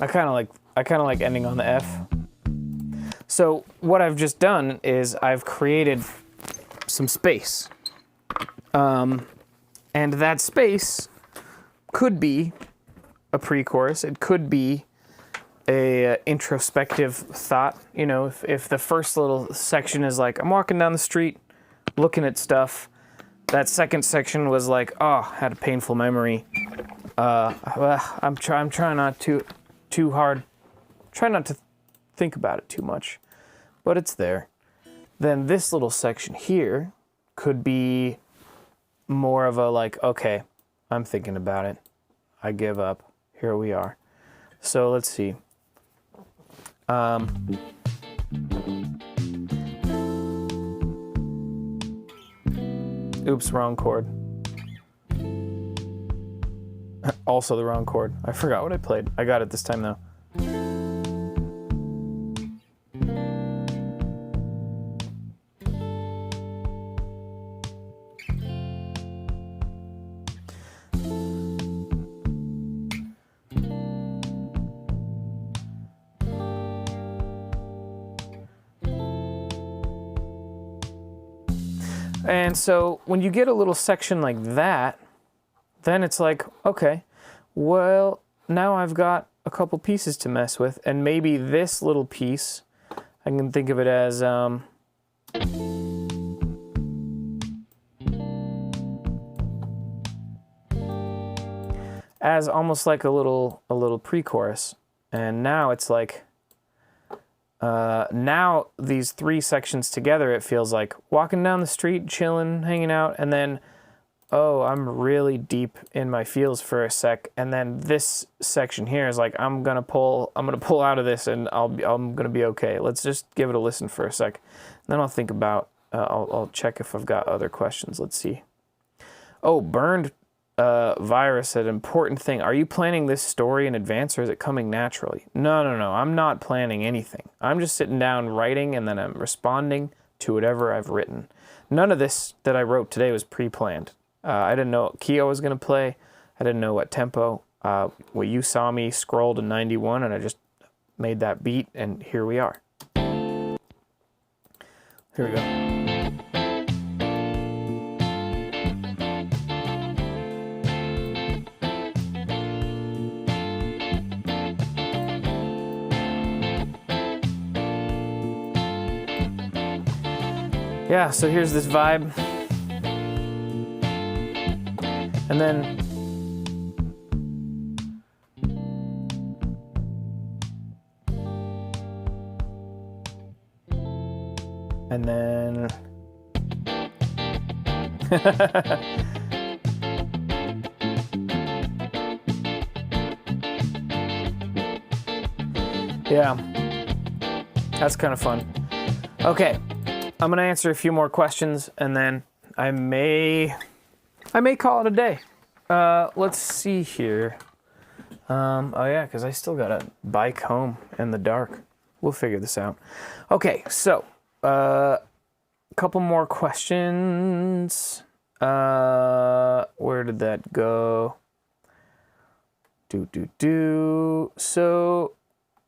I kind of like ending on the F. So what I've just done is I've created some space. And that space could be a pre-chorus. It could be a introspective thought. You know, if the first little section is like, I'm walking down the street, looking at stuff. That second section was like, oh, had a painful memory. I'm trying not too hard. Try not to think about it too much, but it's there. Then this little section here could be more of a like, okay, I'm thinking about it. I give up. Here we are. So let's see. Oops, wrong chord. Also the wrong chord. I forgot what I played. I got it this time though. And so when you get a little section like that, then it's like, okay, well, now I've got a couple pieces to mess with, and maybe this little piece, I can think of it as almost like a little pre-chorus. And now it's like, now these three sections together, it feels like walking down the street, chilling, hanging out, and then, oh, I'm really deep in my feels for a sec, and then this section here is like, I'm gonna pull out of this, and I'm gonna be okay. Let's just give it a listen for a sec, and then I'll think about, I'll check if I've got other questions. Let's see. Oh, Burned Virus, an important thing. Are you planning this story in advance, or is it coming naturally? No. I'm not planning anything. I'm just sitting down writing, and then I'm responding to whatever I've written. None of this that I wrote today was pre-planned. I didn't know what key I was going to play. I didn't know what tempo. What you saw me scroll to 91, and I just made that beat, and here we are. Here we go. Yeah, so here's this vibe. And then yeah, that's kind of fun. Okay. I'm gonna answer a few more questions, and then I may call it a day. Let's see here. Oh yeah, because I still gotta bike home in the dark. We'll figure this out. Okay, so a couple more questions. Where did that go? So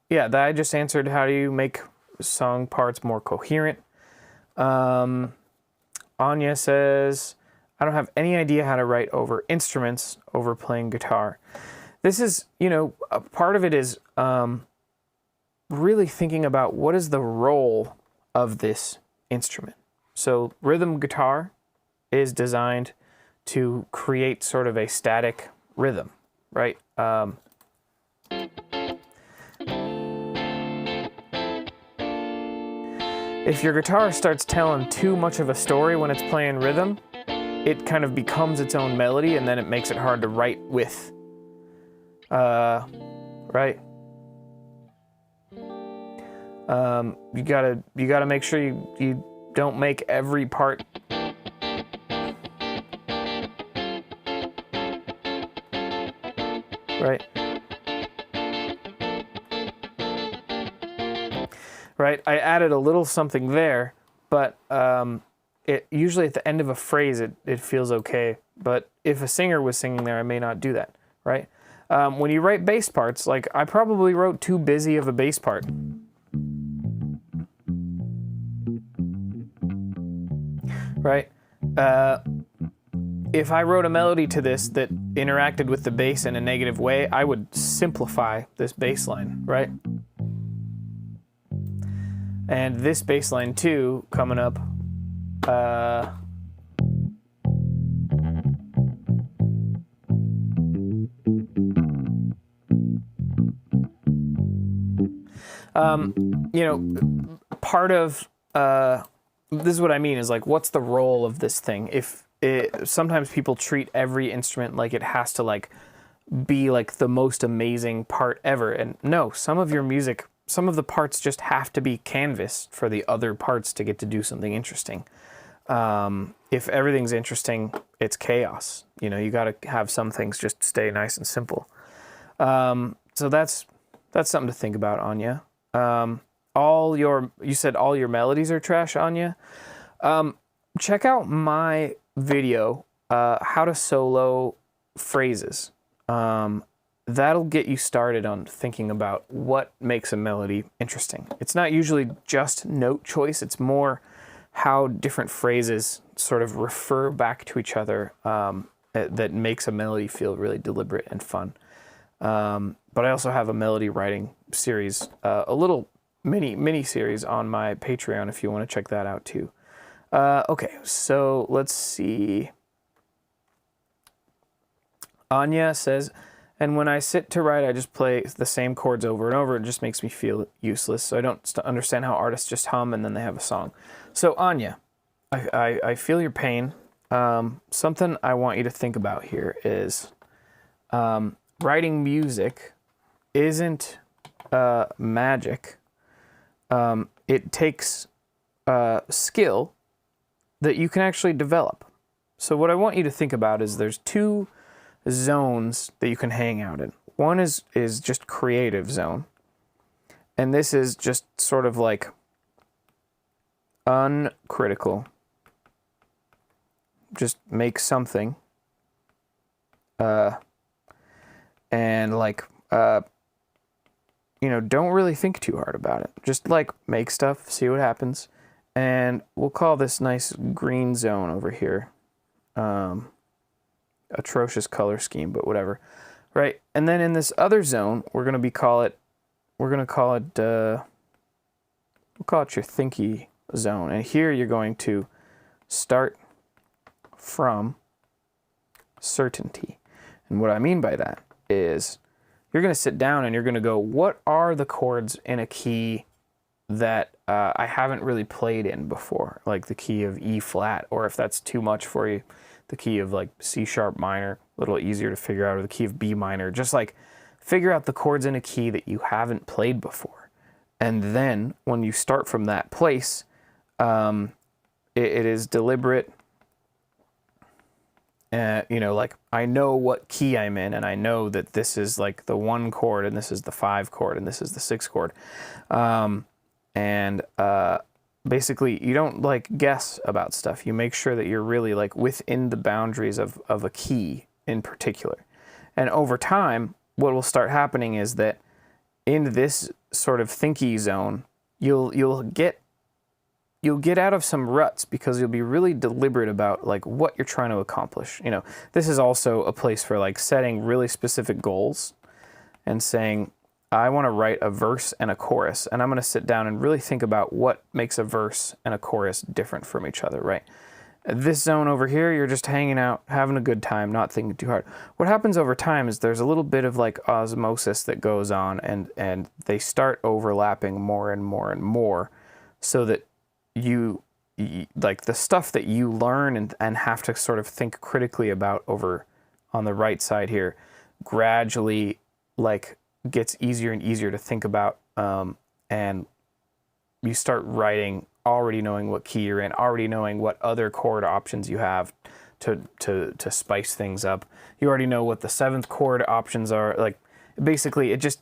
yeah, that I just answered. How do you make song parts more coherent? Anya says, I don't have any idea how to write over instruments over playing guitar. This is, a part of it is really thinking about what is the role of this instrument. So rhythm guitar is designed to create sort of a static rhythm, right? If your guitar starts telling too much of a story when it's playing rhythm, it kind of becomes its own melody, and then it makes it hard to write with. Right? You gotta make sure you don't make every part right. Right, I added a little something there, but it usually at the end of a phrase it feels okay. But if a singer was singing there, I may not do that, right? When you write bass parts, like I probably wrote too busy of a bass part. Right? If I wrote a melody to this that interacted with the bass in a negative way, I would simplify this bass line, right? And this bass line too, coming up, you know, part of, this is what I mean is like, what's the role of this thing? Sometimes people treat every instrument like it has to like be like the most amazing part ever. And no, some of your music, some of the parts just have to be canvas for the other parts to get to do something interesting. If everything's interesting, it's chaos. You know, you got to have some things just stay nice and simple. So that's something to think about, Anya. You said all your melodies are trash, Anya. Check out my video, how to solo phrases. That'll get you started on thinking about what makes a melody interesting. It's not usually just note choice, it's more how different phrases sort of refer back to each other, that makes a melody feel really deliberate and fun. But I also have a melody writing series, a little mini series on my Patreon if you want to check that out too. Okay, so let's see. Anya says, and when I sit to write, I just play the same chords over and over. It just makes me feel useless. So I don't understand how artists just hum and then they have a song. So Anya, I feel your pain. Something I want you to think about here is writing music isn't magic. It takes skill that you can actually develop. So what I want you to think about is there's two zones that you can hang out in. One is just creative zone. And this is just sort of like uncritical. Just make something. And like, you know, don't really think too hard about it. Just like make stuff, see what happens. And we'll call this nice green zone over here. Atrocious color scheme, but whatever. Right? And then in this other zone, we're going to call it your thinky zone. And here you're going to start from certainty. And what I mean by that is you're going to sit down and you're going to go, what are the chords in a key that I haven't really played in before? Like the key of E flat, or if that's too much for you, the key of like C sharp minor, a little easier to figure out, or the key of B minor. Just like figure out the chords in a key that you haven't played before. And then when you start from that place, it is deliberate. You know, like I know what key I'm in, and I know that this is like the 1 chord, and this is the 5 chord, and this is the 6 chord. Basically, you don't like guess about stuff. You make sure that you're really like within the boundaries of a key in particular. And over time, what will start happening is that in this sort of thinky zone, you'll get out of some ruts because you'll be really deliberate about like what you're trying to accomplish. You know, this is also a place for like setting really specific goals and saying, I want to write a verse and a chorus, and I'm going to sit down and really think about what makes a verse and a chorus different from each other, right? This zone over here, you're just hanging out, having a good time, not thinking too hard. What happens over time is there's a little bit of like osmosis that goes on, and they start overlapping more and more and more, so that you like the stuff that you learn and have to sort of think critically about over on the right side here gradually like gets easier and easier to think about, and you start writing already knowing what key you're in, already knowing what other chord options you have to spice things up. You already know what the 7th chord options are. Like basically it just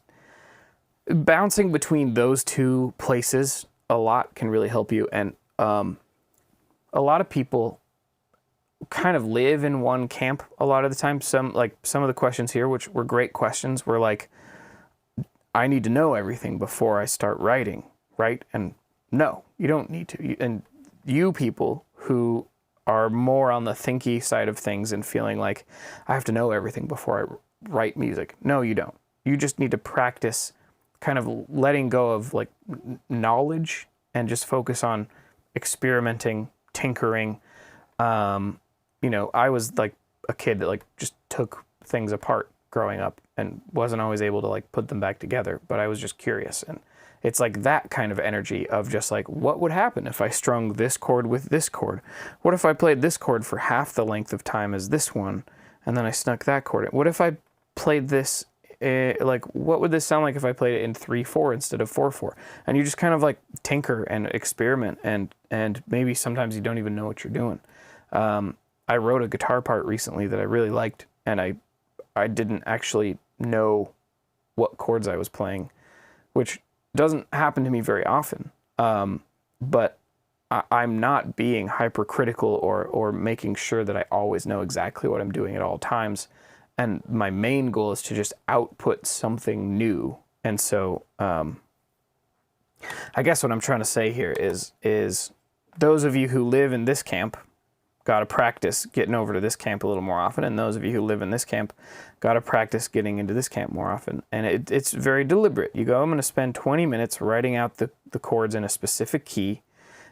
bouncing between those two places a lot can really help you. And a lot of people kind of live in one camp a lot of the time. Some of the questions here, which were great questions, were like, I need to know everything before I start writing, right? And no, you don't need to. And you people who are more on the thinky side of things and feeling like I have to know everything before I write music. No, you don't. You just need to practice kind of letting go of like knowledge and just focus on experimenting, tinkering. I was like a kid that like just took things apart growing up and wasn't always able to like put them back together, but I was just curious. And it's like that kind of energy of just like, what would happen if I strung this chord with this chord? What if I played this chord for half the length of time as this one, and then I snuck that chord in? What if I played this, what would this sound like if I played it in 3/4 instead of 4/4? And you just kind of like tinker and experiment, and maybe sometimes you don't even know what you're doing. I wrote a guitar part recently that I really liked, and I didn't actually know what chords I was playing, which doesn't happen to me very often. But I'm not being hypercritical or making sure that I always know exactly what I'm doing at all times. And my main goal is to just output something new. And so I guess what I'm trying to say here is those of you who live in this camp got to practice getting over to this camp a little more often, and those of you who live in this camp got to practice getting into this camp more often. And it's very deliberate. You go, I'm going to spend 20 minutes writing out the chords in a specific key,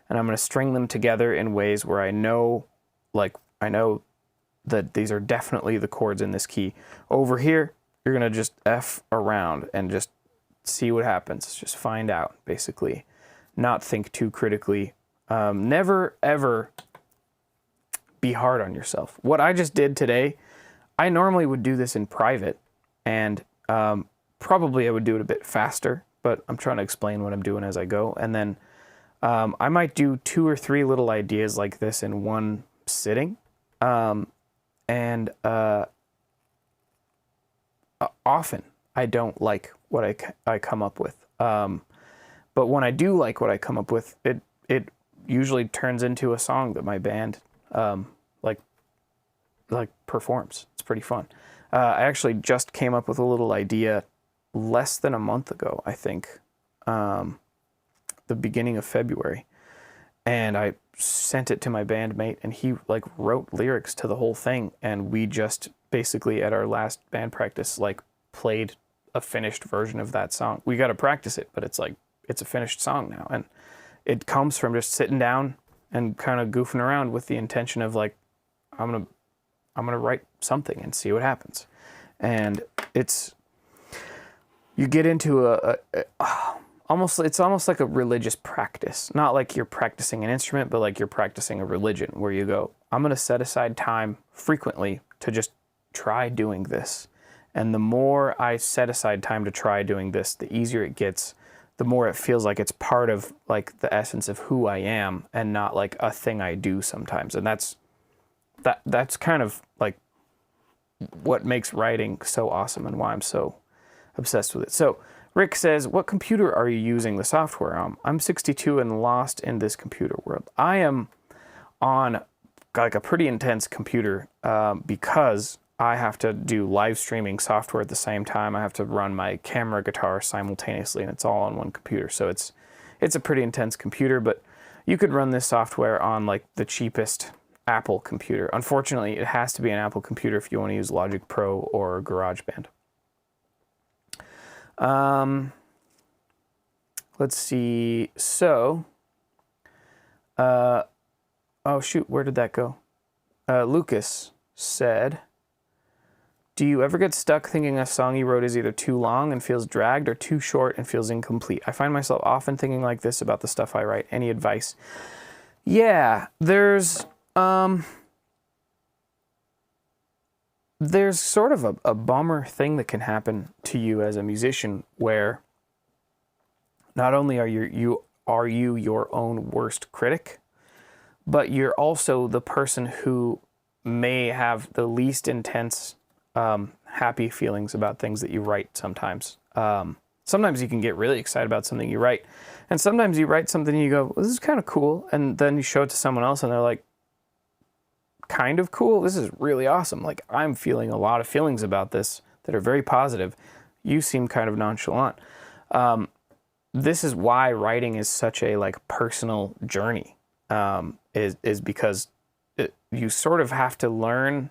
and I'm going to string them together in ways where I know that these are definitely the chords in this key. Over here, you're going to just F around and just see what happens. Just find out, basically. Not think too critically. Never, ever be hard on yourself. What I just did today, I normally would do this in private, and probably I would do it a bit faster, but I'm trying to explain what I'm doing as I go. And then I might do 2 or 3 little ideas like this in one sitting. And often I don't like what I come up with. But when I do like what I come up with, it usually turns into a song that my band like performs. It's pretty fun. I actually just came up with a little idea less than a month ago, I think, the beginning of February, and I sent it to my bandmate, and he like wrote lyrics to the whole thing, and we just basically at our last band practice like played a finished version of that song. We got to practice it, but it's a finished song now, and it comes from just sitting down and kind of goofing around with the intention of like, I'm gonna write something and see what happens. And you get into it's almost like a religious practice. Not like you're practicing an instrument, but like you're practicing a religion, where you go, I'm gonna set aside time frequently to just try doing this. And the more I set aside time to try doing this, the easier it gets, the more it feels like it's part of like the essence of who I am, and not like a thing I do sometimes. And that's kind of like what makes writing so awesome and why I'm so obsessed with it. So Rick says, what computer are you using the software on? I'm 62 and lost in this computer world. I am on like a pretty intense computer because I have to do live streaming software at the same time. I have to run my camera, guitar simultaneously, and it's all on one computer. So it's a pretty intense computer, but you could run this software on like the cheapest Apple computer. Unfortunately, it has to be an Apple computer if you want to use Logic Pro or GarageBand. Let's see. So, oh shoot, where did that go? Lucas said, do you ever get stuck thinking a song you wrote is either too long and feels dragged or too short and feels incomplete? I find myself often thinking like this about the stuff I write. Any advice? Yeah, there's sort of a bummer thing that can happen to you as a musician, where not only are you your own worst critic, but you're also the person who may have the least intense happy feelings about things that you write sometimes. Sometimes you can get really excited about something you write, and sometimes you write something and you go, well, this is kind of cool, and then you show it to someone else and they're like, kind of cool. This is really awesome. Like, I'm feeling a lot of feelings about this that are very positive. You seem kind of nonchalant. This is why writing is such a like personal journey, is because you sort of have to learn.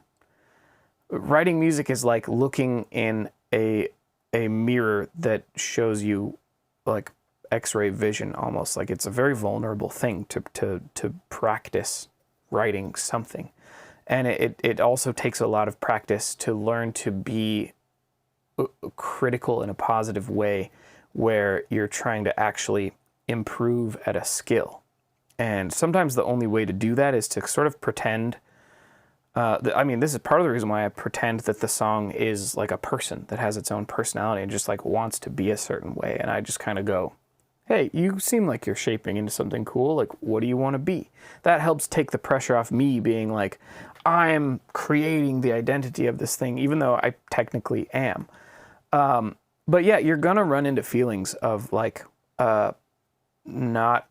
Writing music is like looking in a mirror that shows you like X-ray vision almost. Like, it's a very vulnerable thing to practice writing something. And it also takes a lot of practice to learn to be critical in a positive way, where you're trying to actually improve at a skill. And sometimes the only way to do that is to sort of pretend. I mean, this is part of the reason why I pretend that the song is like a person that has its own personality and just like wants to be a certain way. And I just kind of go, hey, you seem like you're shaping into something cool. Like, what do you want to be? That helps take the pressure off me being like, I'm creating the identity of this thing, even though I technically am. But yeah, you're going to run into feelings of like, not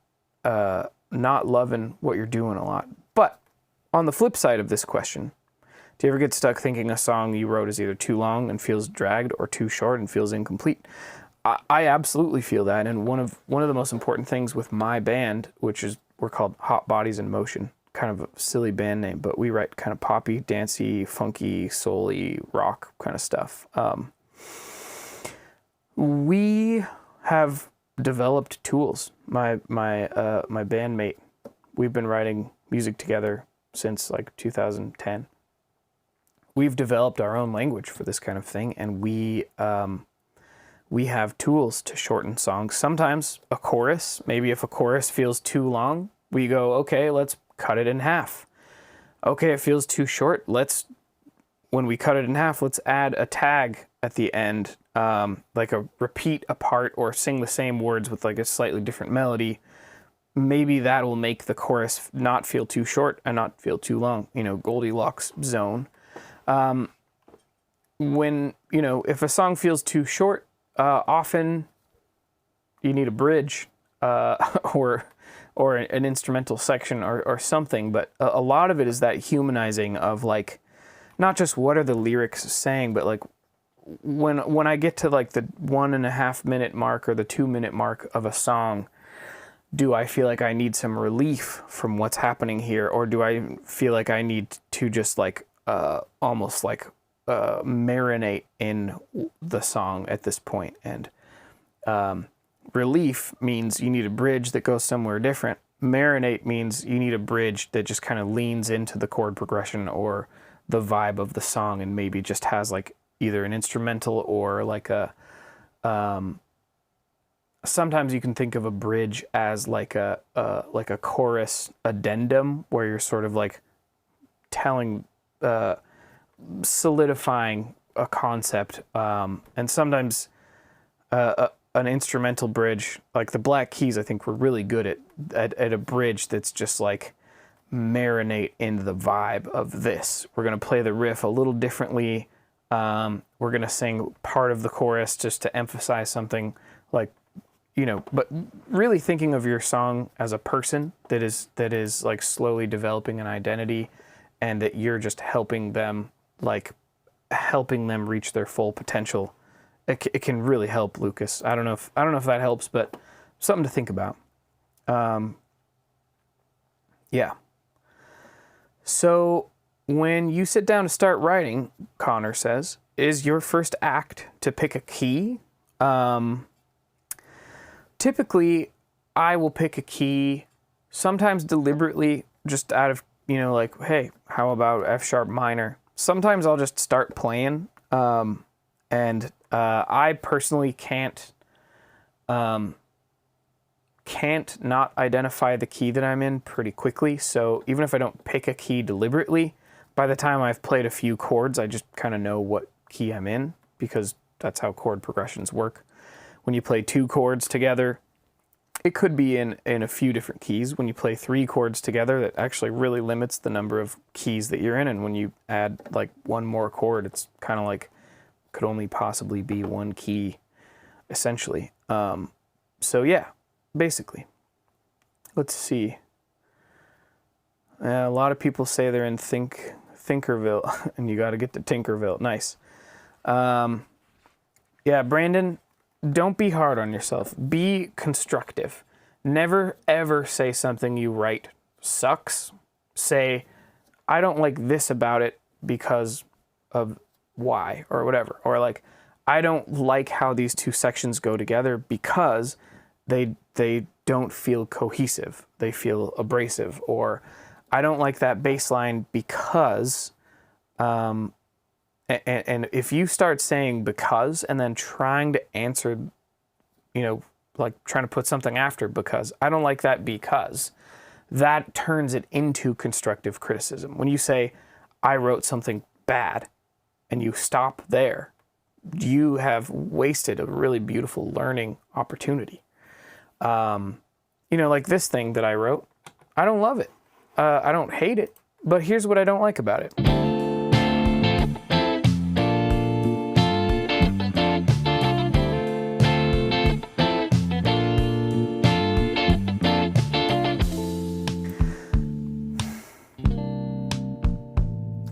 loving what you're doing a lot. But on the flip side of this question, do you ever get stuck thinking a song you wrote is either too long and feels dragged or too short and feels incomplete? I absolutely feel that. And one of the most important things with my band, we're called Hot Bodies in Motion, kind of a silly band name, but we write kind of poppy, dancey, funky, soul-y, rock kind of stuff. We have developed tools. My bandmate, we've been writing music together since like 2010. We've developed our own language for this kind of thing, and we have tools to shorten songs. Sometimes a chorus, maybe if a chorus feels too long, we go, okay, let's cut it in half. Okay, it feels too short. When we cut it in half, let's add a tag at the end, like a repeat a part or sing the same words with like a slightly different melody. Maybe that will make the chorus not feel too short and not feel too long, Goldilocks zone. If a song feels too short, often you need a bridge, or an instrumental section or something. But a lot of it is that humanizing of like, not just what are the lyrics saying, but like when I get to like the 1.5 minute mark or the 2 minute mark of a song, do I feel like I need some relief from what's happening here? Or do I feel like I need to just like, almost like, marinate in the song at this point? And, relief means you need a bridge that goes somewhere different. Marinate means you need a bridge that just kind of leans into the chord progression or the vibe of the song and maybe just has like either an instrumental or like sometimes you can think of a bridge as like a chorus addendum where you're sort of like solidifying a concept. And sometimes an instrumental bridge, like the Black Keys, I think were really good at a bridge that's just like marinate into the vibe of this. We're going to play the riff a little differently. We're going to sing part of the chorus just to emphasize something, like, but really thinking of your song as a person that is like slowly developing an identity, and that you're just helping them reach their full potential. It can really help, Lucas. I don't know if that helps, but something to think about. Yeah. So when you sit down to start writing, Connor says, is your first act to pick a key? Typically, I will pick a key, sometimes deliberately, just out of, like, hey, how about F sharp minor? Sometimes I'll just start playing, and I personally can't not identify the key that I'm in pretty quickly. So even if I don't pick a key deliberately, by the time I've played a few chords, I just kind of know what key I'm in, because that's how chord progressions work. When you play 2 chords together, it could be in a few different keys. When you play 3 chords together, that actually really limits the number of keys that you're in. And when you add like one more chord, it's kind of like could only possibly be one key, essentially. So yeah, basically. Let's see. A lot of people say they're in Thinkerville, and you got to get to Tinkerville. Nice. Yeah, Brandon, don't be hard on yourself. Be constructive. Never, ever say something you write sucks. Say, I don't like this about it because of why, or whatever. Or like, I don't like how these two sections go together because they don't feel cohesive. They feel abrasive. Or I don't like that bass line because... And if you start saying because and then trying to answer, you know, like trying to put something after because, I don't like that because, that turns it into constructive criticism. When you say, I wrote something bad, and you stop there, you have wasted a really beautiful learning opportunity. You know, like this thing that I wrote, I don't love it. I don't hate it, but here's what I don't like about it.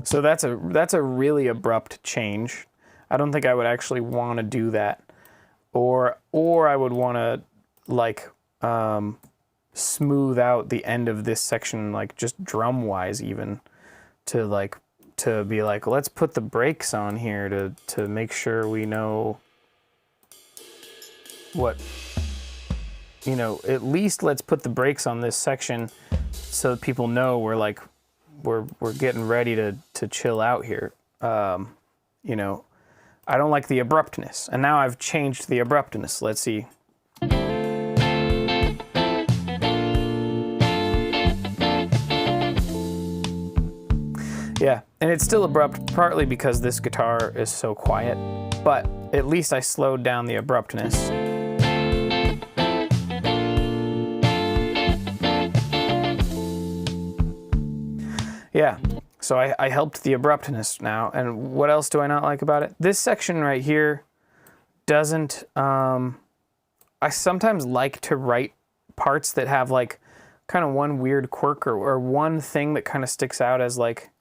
So that's a really abrupt change. I don't think I would actually want to do that, or I would want to like smooth out the end of this section, like just drum wise, even to be like, let's put the brakes on here to make sure we know what, you know, at least let's put the brakes on this section so that people know we're like. We're getting ready to chill out here. You know, I don't like the abruptness. And now I've changed the abruptness. Let's see. Yeah, and it's still abrupt partly because this guitar is so quiet, but at least I slowed down the abruptness. Yeah, so I helped the abruptness now. And what else do I not like about it? This section right here doesn't, I sometimes like to write parts that have like kind of one weird quirk or one thing that kind of sticks out as like,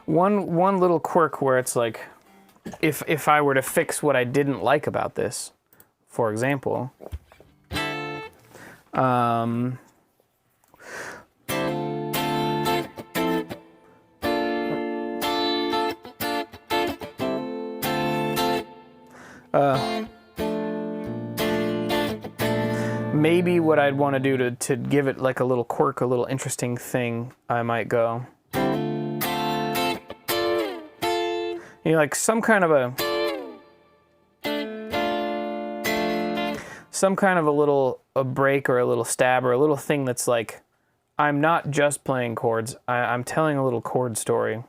one little quirk where it's like, if I were to fix what I didn't like about this, for example, maybe what I'd want to do to give it like a little quirk, a little interesting thing, I might go, you know, like some kind of a break or a little stab or a little thing that's like, I'm not just playing chords, I'm telling a little chord story.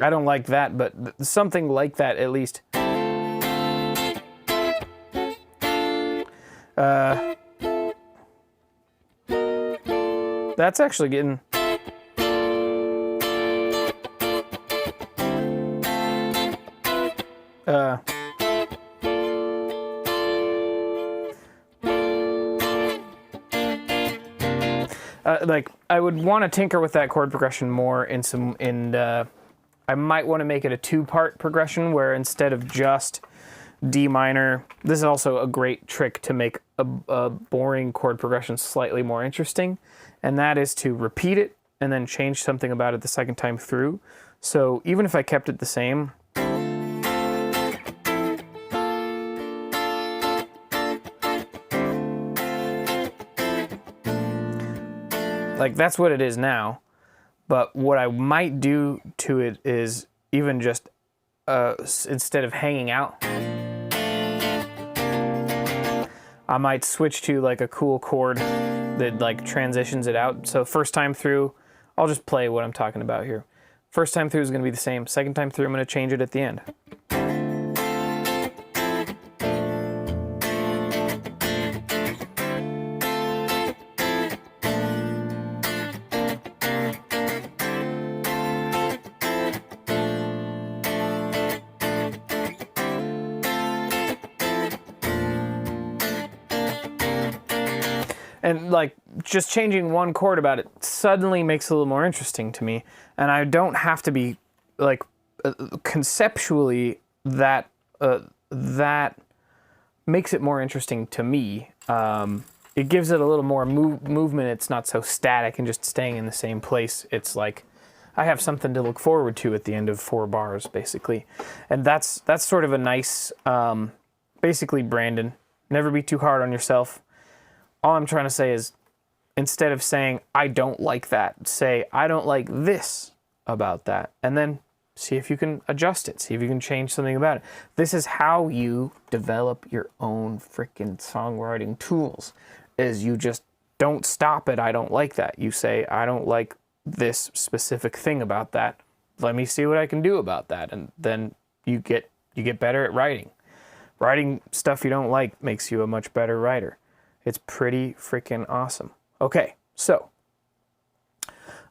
I don't like that, but something like that at least. That's actually getting... like I would want to tinker with that chord progression more I might want to make it a two-part progression where instead of just D minor, this is also a great trick to make a boring chord progression slightly more interesting, and that is to repeat it and then change something about it the second time through. So even if I kept it the same, like that's what it is now. But what I might do to it is even just, instead of hanging out, I might switch to like a cool chord that like transitions it out. So first time through, I'll just play what I'm talking about here. First time through is going to be the same. Second time through, I'm going to change it at the end. And like just changing one chord about it suddenly makes it a little more interesting to me. And I don't have to be like conceptually that makes it more interesting to me. It gives it a little more movement. It's not so static and just staying in the same place. It's like I have something to look forward to at the end of 4 bars, basically. And that's sort of a nice, basically, Brandon, never be too hard on yourself. All I'm trying to say is, instead of saying, I don't like that, say, I don't like this about that. And then see if you can adjust it. See if you can change something about it. This is how you develop your own freaking songwriting tools, is you just don't stop at, I don't like that. You say, I don't like this specific thing about that. Let me see what I can do about that. And then you get better at writing. Writing stuff you don't like makes you a much better writer. It's pretty freaking awesome. Okay, so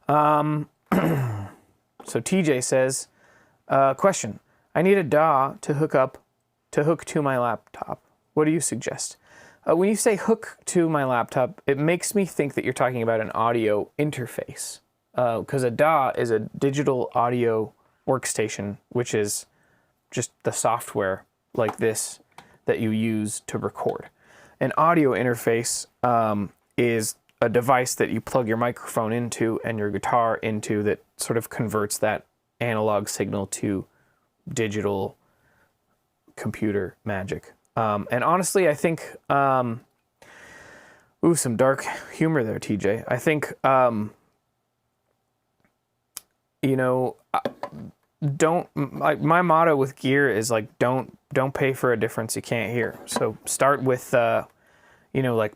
so TJ says, question, I need a DAW to hook to my laptop. What do you suggest? When you say hook to my laptop, it makes me think that you're talking about an audio interface. Because a DAW is a digital audio workstation, which is just the software like this that you use to record. An audio interface is a device that you plug your microphone into and your guitar into that sort of converts that analog signal to digital computer magic. And honestly, I think, some dark humor there, TJ. I think, my motto with gear is like, don't pay for a difference you can't hear. So start with, like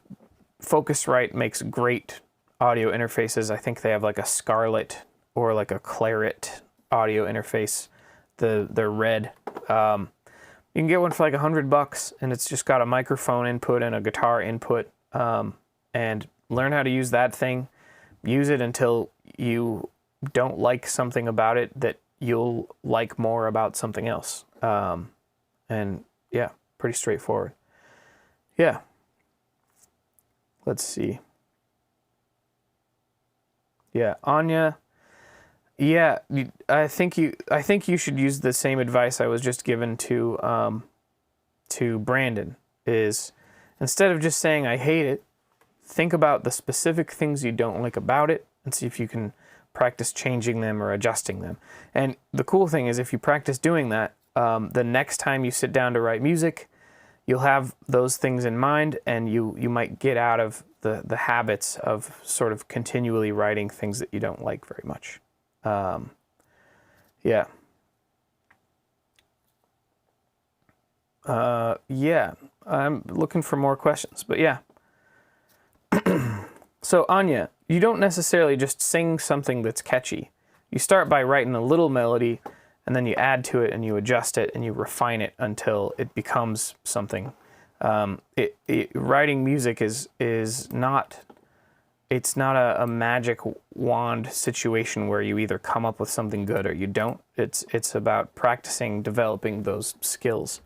Focusrite makes great audio interfaces. I think they have like a Scarlett or like a Claret audio interface. They're red. You can get one for like $100, and it's just got a microphone input and a guitar input. And learn how to use that thing. Use it until you don't like something about it that you'll like more about something else. And yeah, pretty straightforward. Yeah. Let's see. Yeah, Anya. Yeah, I think you should use the same advice I was just given to Brandon. Is instead of just saying I hate it, think about the specific things you don't like about it and see if you can practice changing them or adjusting them. And the cool thing is, if you practice doing that, the next time you sit down to write music, you'll have those things in mind, and you might get out of the habits of sort of continually writing things that you don't like very much. Yeah. Yeah, I'm looking for more questions, but yeah. So Anya, you don't necessarily just sing something that's catchy. You start by writing a little melody, and then you add to it, and you adjust it, and you refine it until it becomes something. Writing music is not, it's not a magic wand situation where you either come up with something good or you don't. It's about practicing, developing those skills.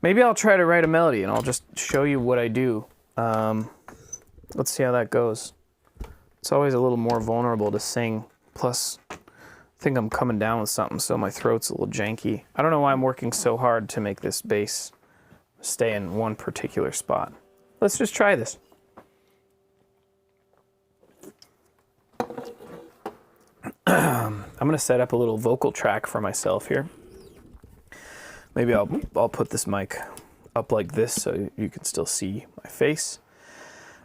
Maybe I'll try to write a melody and I'll just show you what I do. Let's see how that goes. It's always a little more vulnerable to sing. Plus, I think I'm coming down with something, so my throat's a little janky. I don't know why I'm working so hard to make this bass stay in one particular spot. Let's just try this. I'm gonna set up a little vocal track for myself here. Maybe I'll put this mic up like this so you can still see my face.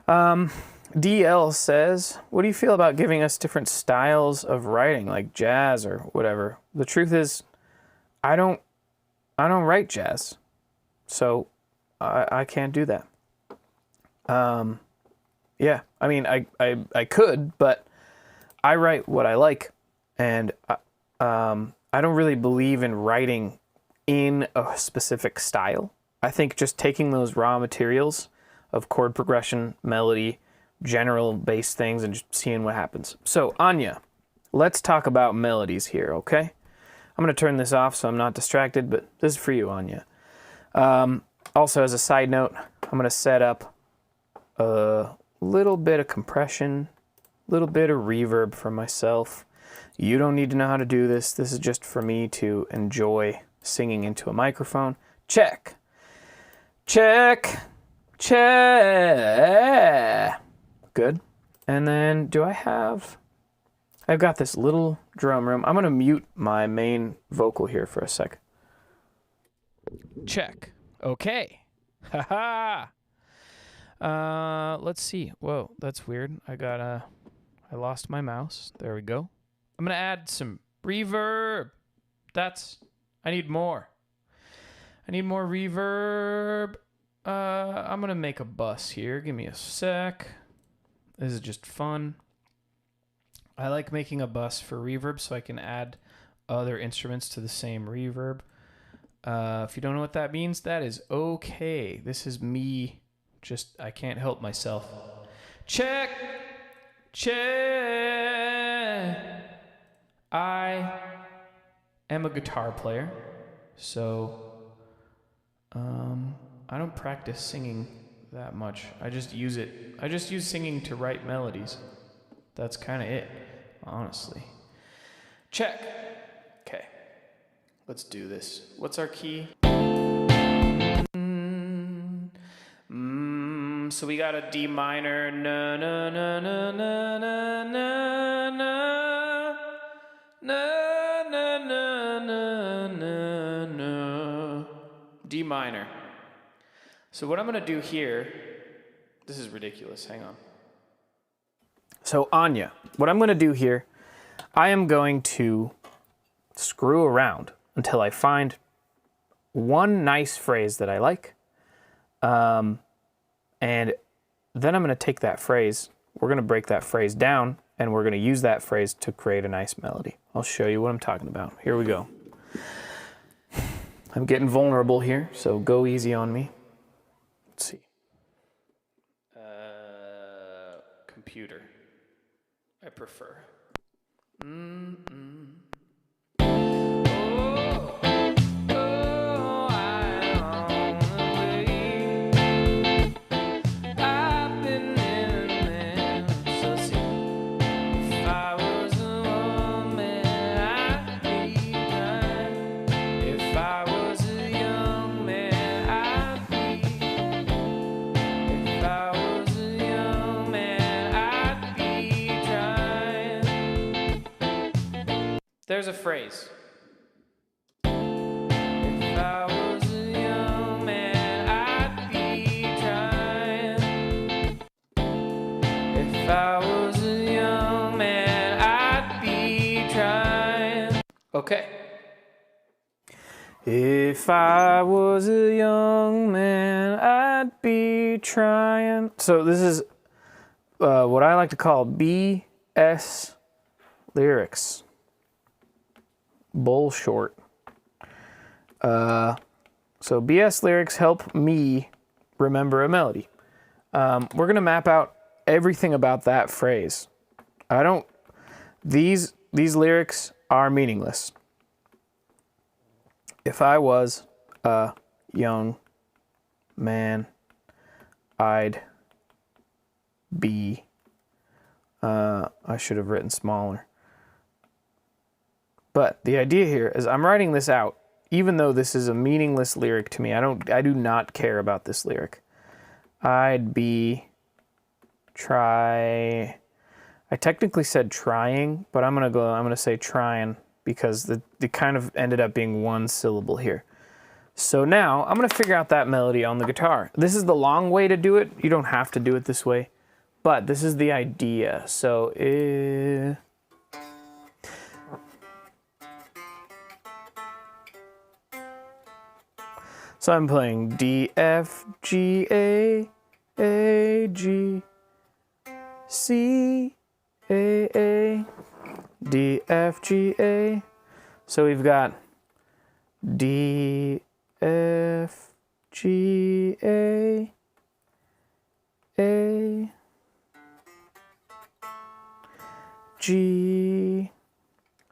DL says, what do you feel about giving us different styles of writing, like jazz or whatever? The truth is, I don't write jazz, so I can't do that. Yeah, I mean, I could, but I write what I like, and I don't really believe in writing in a specific style. I think just taking those raw materials of chord progression, melody, general bass things, and just seeing what happens. So, Anya, let's talk about melodies here, okay? I'm going to turn this off so I'm not distracted, but this is for you, Anya. Also, as a side note, I'm going to set up little bit of compression, little bit of reverb for myself. You don't need to know how to do this. This is just for me to enjoy singing into a microphone. Check. Check. Check. Good. And then do I have... I've got this little drum room. I'm going to mute my main vocal here for a sec. Check. Okay. Haha. Let's see. Whoa, that's weird. I lost my mouse. There we go. I'm going to add some reverb. I need more. I need more reverb. I'm going to make a bus here. Give me a sec. This is just fun. I like making a bus for reverb so I can add other instruments to the same reverb. If you don't know what that means, that is okay. This is me. I can't help myself. Check. Check. I am a guitar player, so I don't practice singing that much. I just use singing to write melodies. That's kind of it, honestly. Check. Okay. Let's do this. What's our key? So we got a D minor. Na na na na na na na na na na na na na. D minor. So what I'm gonna do here, this is ridiculous, hang on. So Anya, what I'm gonna do here, I am going to screw around until I find one nice phrase that I like. And then I'm gonna take that phrase, we're gonna break that phrase down, and we're gonna use that phrase to create a nice melody. I'll show you what I'm talking about. Here we go. I'm getting vulnerable here, so go easy on me. Let's see. Computer. I prefer. There's a phrase. If I was a young man, I'd be trying. If I was a young man, I'd be trying. Okay. If I was a young man, I'd be trying. So this is what I like to call BS lyrics. Bull short. So BS lyrics help me remember a melody. We're gonna map out everything about that phrase. These lyrics are meaningless. If I was a young man, I'd be, I should have written smaller. But the idea here is I'm writing this out, even though this is a meaningless lyric to me. I do not care about this lyric. I'd be I technically said trying, but I'm gonna say trying because it kind of ended up being one syllable here. So now I'm gonna figure out that melody on the guitar. This is the long way to do it. You don't have to do it this way, but this is the idea. So So I'm playing D, F, G, A, G, C, A, D, F, G, A. So we've got D, F, G, A, G,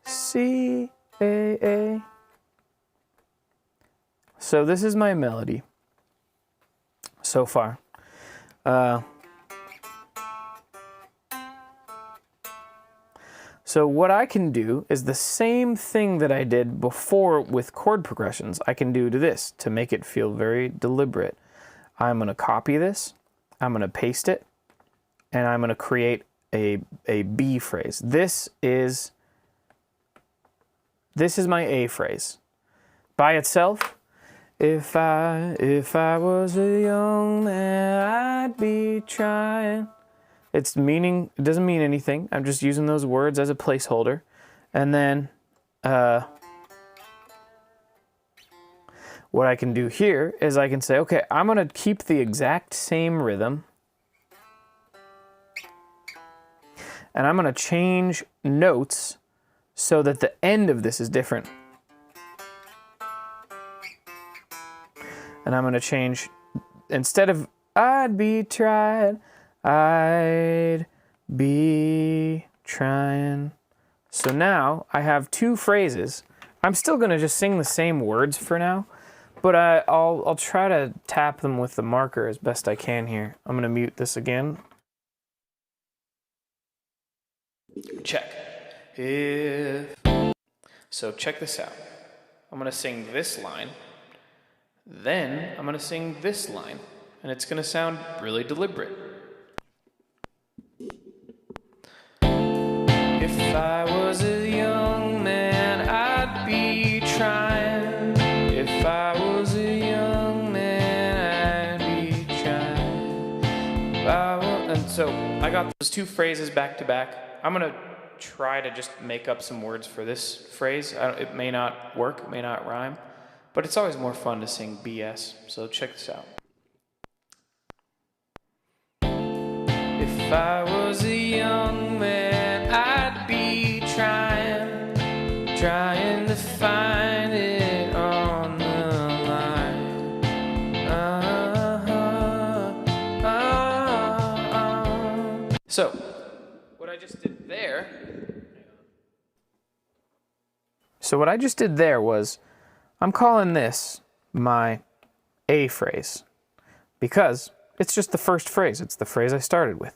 C, A. So this is my melody so far. So what I can do is the same thing that I did before with chord progressions, I can do to this to make it feel very deliberate. I'm going to copy this, I'm going to paste it, and I'm going to create a B phrase. This is my A phrase. By itself, if I was a young man, I'd be trying. It doesn't mean anything. I'm just using those words as a placeholder. And then what I can do here is I can say, okay, I'm going to keep the exact same rhythm. And I'm going to change notes so that the end of this is different. And I'm going to change, instead of I'd be tried, I'd be trying. So now I have two phrases. I'm still going to just sing the same words for now, but I'll try to tap them with the marker as best I can here. I'm going to mute this again. Check. So check this out. I'm going to sing this line, then I'm going to sing this line, and it's going to sound really deliberate. If I was a young man, I'd be trying. If I was a young man, I'd be trying. And so I got those two phrases back to back. I'm going to try to just make up some words for this phrase. It may not work, it may not rhyme, but it's always more fun to sing BS. So check this out. If I was a young man, I'd be trying to find it on the line. So, what I just did there was, I'm calling this my A phrase, because it's just the first phrase. It's the phrase I started with.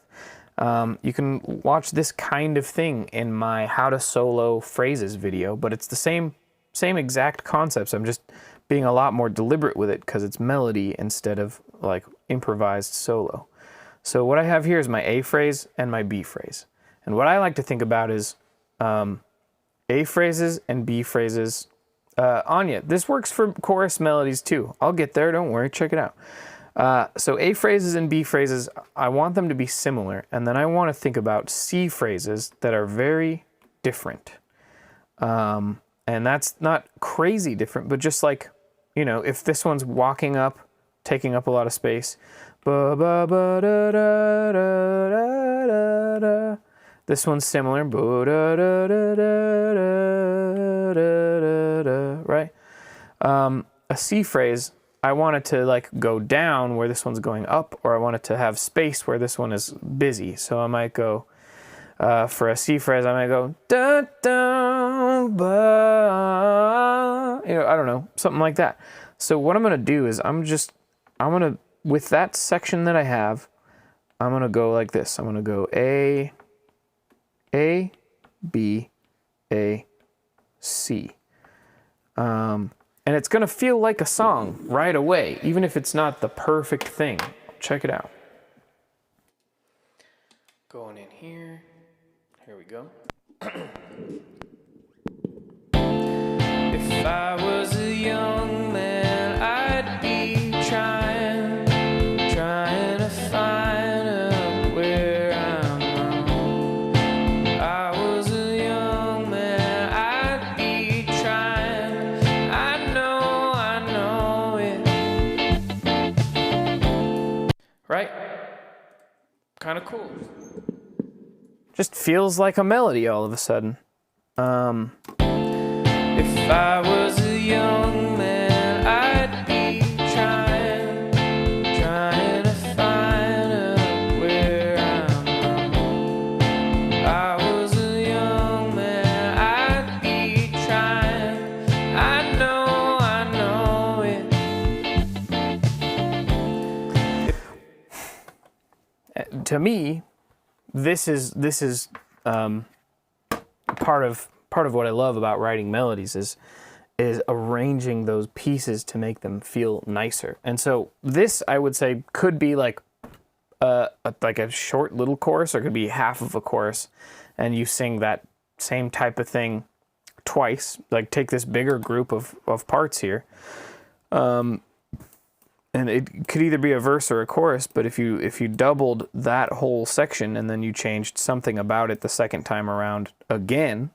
You can watch this kind of thing in my How to Solo Phrases video, but it's the same exact concepts. I'm just being a lot more deliberate with it because it's melody instead of like improvised solo. So what I have here is my A phrase and my B phrase. And what I like to think about is A phrases and B phrases. Anya, this works for chorus melodies too. I'll get there, don't worry, check it out. So A phrases and B phrases, I want them to be similar, and then I want to think about C phrases that are very different. And that's not crazy different, but just like, you know, if this one's walking up, taking up a lot of space, ba ba ba da da da da da da. This one's similar, ba da da da da da da da, right? A C phrase, I want it to like go down where this one's going up, or I want it to have space where this one is busy. So I might go, for a C phrase, I might go, da da ba, you know, I don't know, something like that. So what I'm gonna do is with that section that I have, I'm gonna go like this. I'm gonna go A, B, A, C. And it's going to feel like a song right away, even if it's not the perfect thing. Check it out. Going in here. Here we go. If I was a young man, I'd be trying to find out where I'm wrong. I was a young man, I'd be trying. I know it. Right? Kind of cool. Just feels like a melody all of a sudden. If I was a young man, I'd be trying to find out where I'm wrong. I was a young man, I'd be trying. I know it. To me, this is part of what I love about writing melodies is arranging those pieces to make them feel nicer. And so this, I would say, could be like a short little chorus, or it could be half of a chorus, and you sing that same type of thing twice. Like take this bigger group of parts here, and it could either be a verse or a chorus. But if you doubled that whole section and then you changed something about it the second time around again,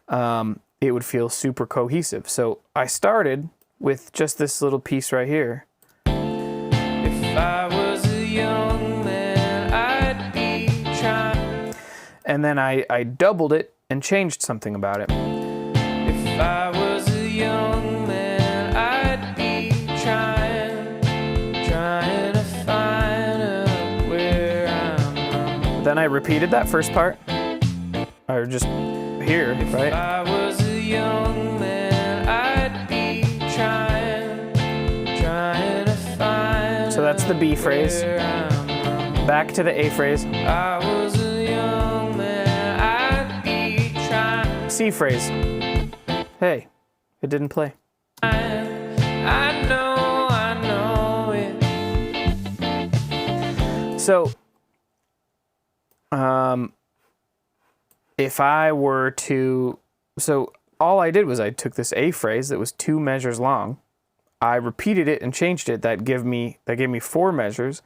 it would feel super cohesive. So I started with just this little piece right here. If I was a young man, I'd be trying. And then I doubled it and changed something about it. If I was a young man, I'd be trying to find out where I'm from. Then I repeated that first part. Or just here, right? If I was a young man, I'd be trying to find. So that's the B phrase. Back to the A phrase. I was a young man, I'd be trying. C phrase. Hey, it didn't play. I know it. So, if I were to, so all I did was I took this A phrase that was 2 measures long, I repeated it and changed it. That gave me 4 measures.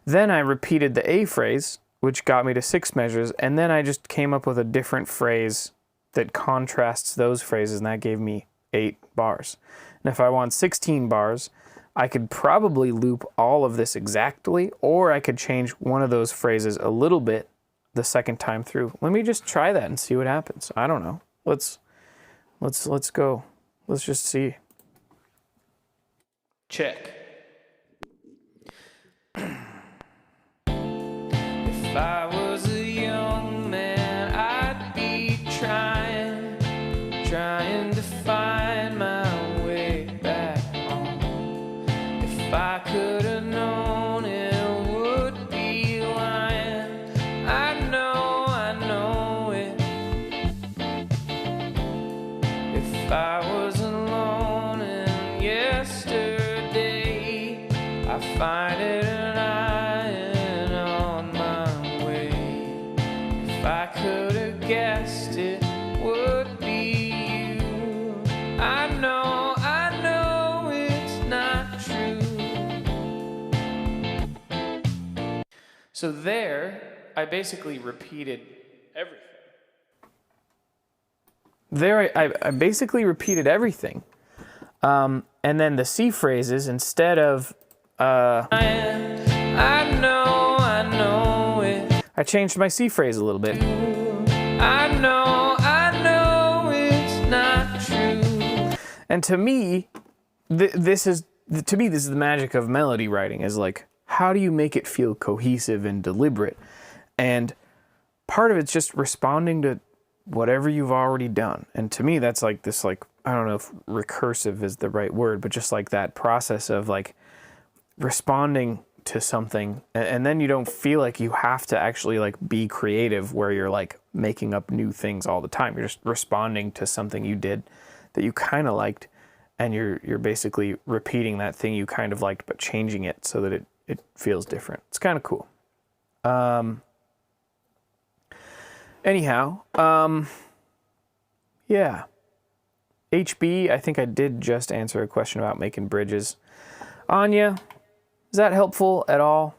Then I repeated the A phrase, which got me to 6 measures, and then I just came up with a different phrase that contrasts those phrases, and that gave me 8 bars. And if I want 16 bars, I could probably loop all of this exactly, or I could change one of those phrases a little bit the second time through. Let me just try that and see what happens. I don't know. Let's go. Let's just see. Check. If I was a young man, I'd be trying to find my way back home. If I could have known it would be lying, I know it. If I was alone and yesterday, I find it and I am on my way. If I could have guessed it would be you, I know it's not true. So there, I basically repeated everything. I basically repeated everything. And then the C phrases, instead of I know it, I changed my C phrase a little bit. I know it's not true. And to me, this is the magic of melody writing, is like, how do you make it feel cohesive and deliberate? And part of it's just responding to whatever you've already done. And to me, that's like this, like, I don't know if recursive is the right word, but just like that process of like responding to something, and then you don't feel like you have to actually like be creative where you're like making up new things all the time. You're just responding to something you did that you kind of liked, and you're basically repeating that thing you kind of liked but changing it so that it feels different. It's kind of cool. Anyhow, yeah. HB, I think I did just answer a question about making bridges. Anya, is that helpful at all?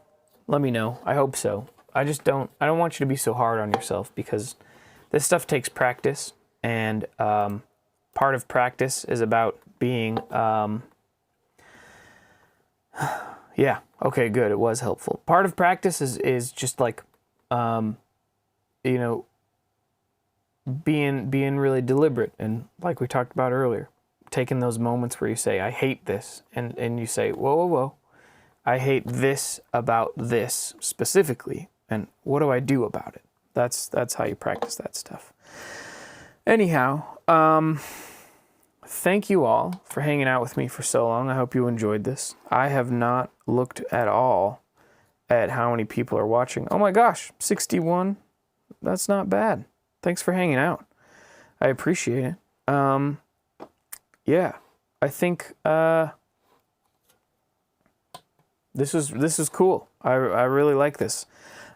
Let me know. I hope so. I don't want you to be so hard on yourself, because this stuff takes practice, and part of practice is about being, yeah, okay, good. It was helpful. Part of practice is just like, being really deliberate, and like we talked about earlier, taking those moments where you say, I hate this, and you say, whoa, I hate this about this specifically, and what do I do about it? That's how you practice that stuff. Anyhow, thank you all for hanging out with me for so long. I hope you enjoyed this. I have not looked at all at how many people are watching. Oh my gosh, 61. That's not bad. Thanks for hanging out. I appreciate it. Yeah, I think this is cool. I really like this.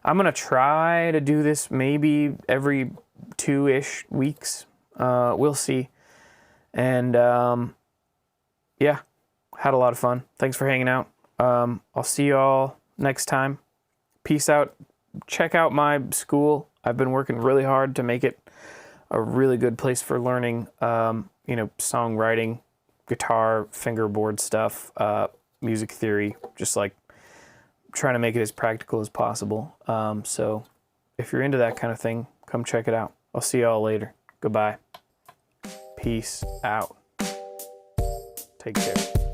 I'm gonna try to do this maybe every 2-ish weeks. We'll see. And yeah, had a lot of fun. Thanks for hanging out. I'll see y'all next time. Peace out. Check out my school. I've been working really hard to make it a really good place for learning, songwriting, guitar, fingerboard stuff, music theory, just like trying to make it as practical as possible. So if you're into that kind of thing, come check it out. I'll see y'all later. Goodbye. Peace out. Take care.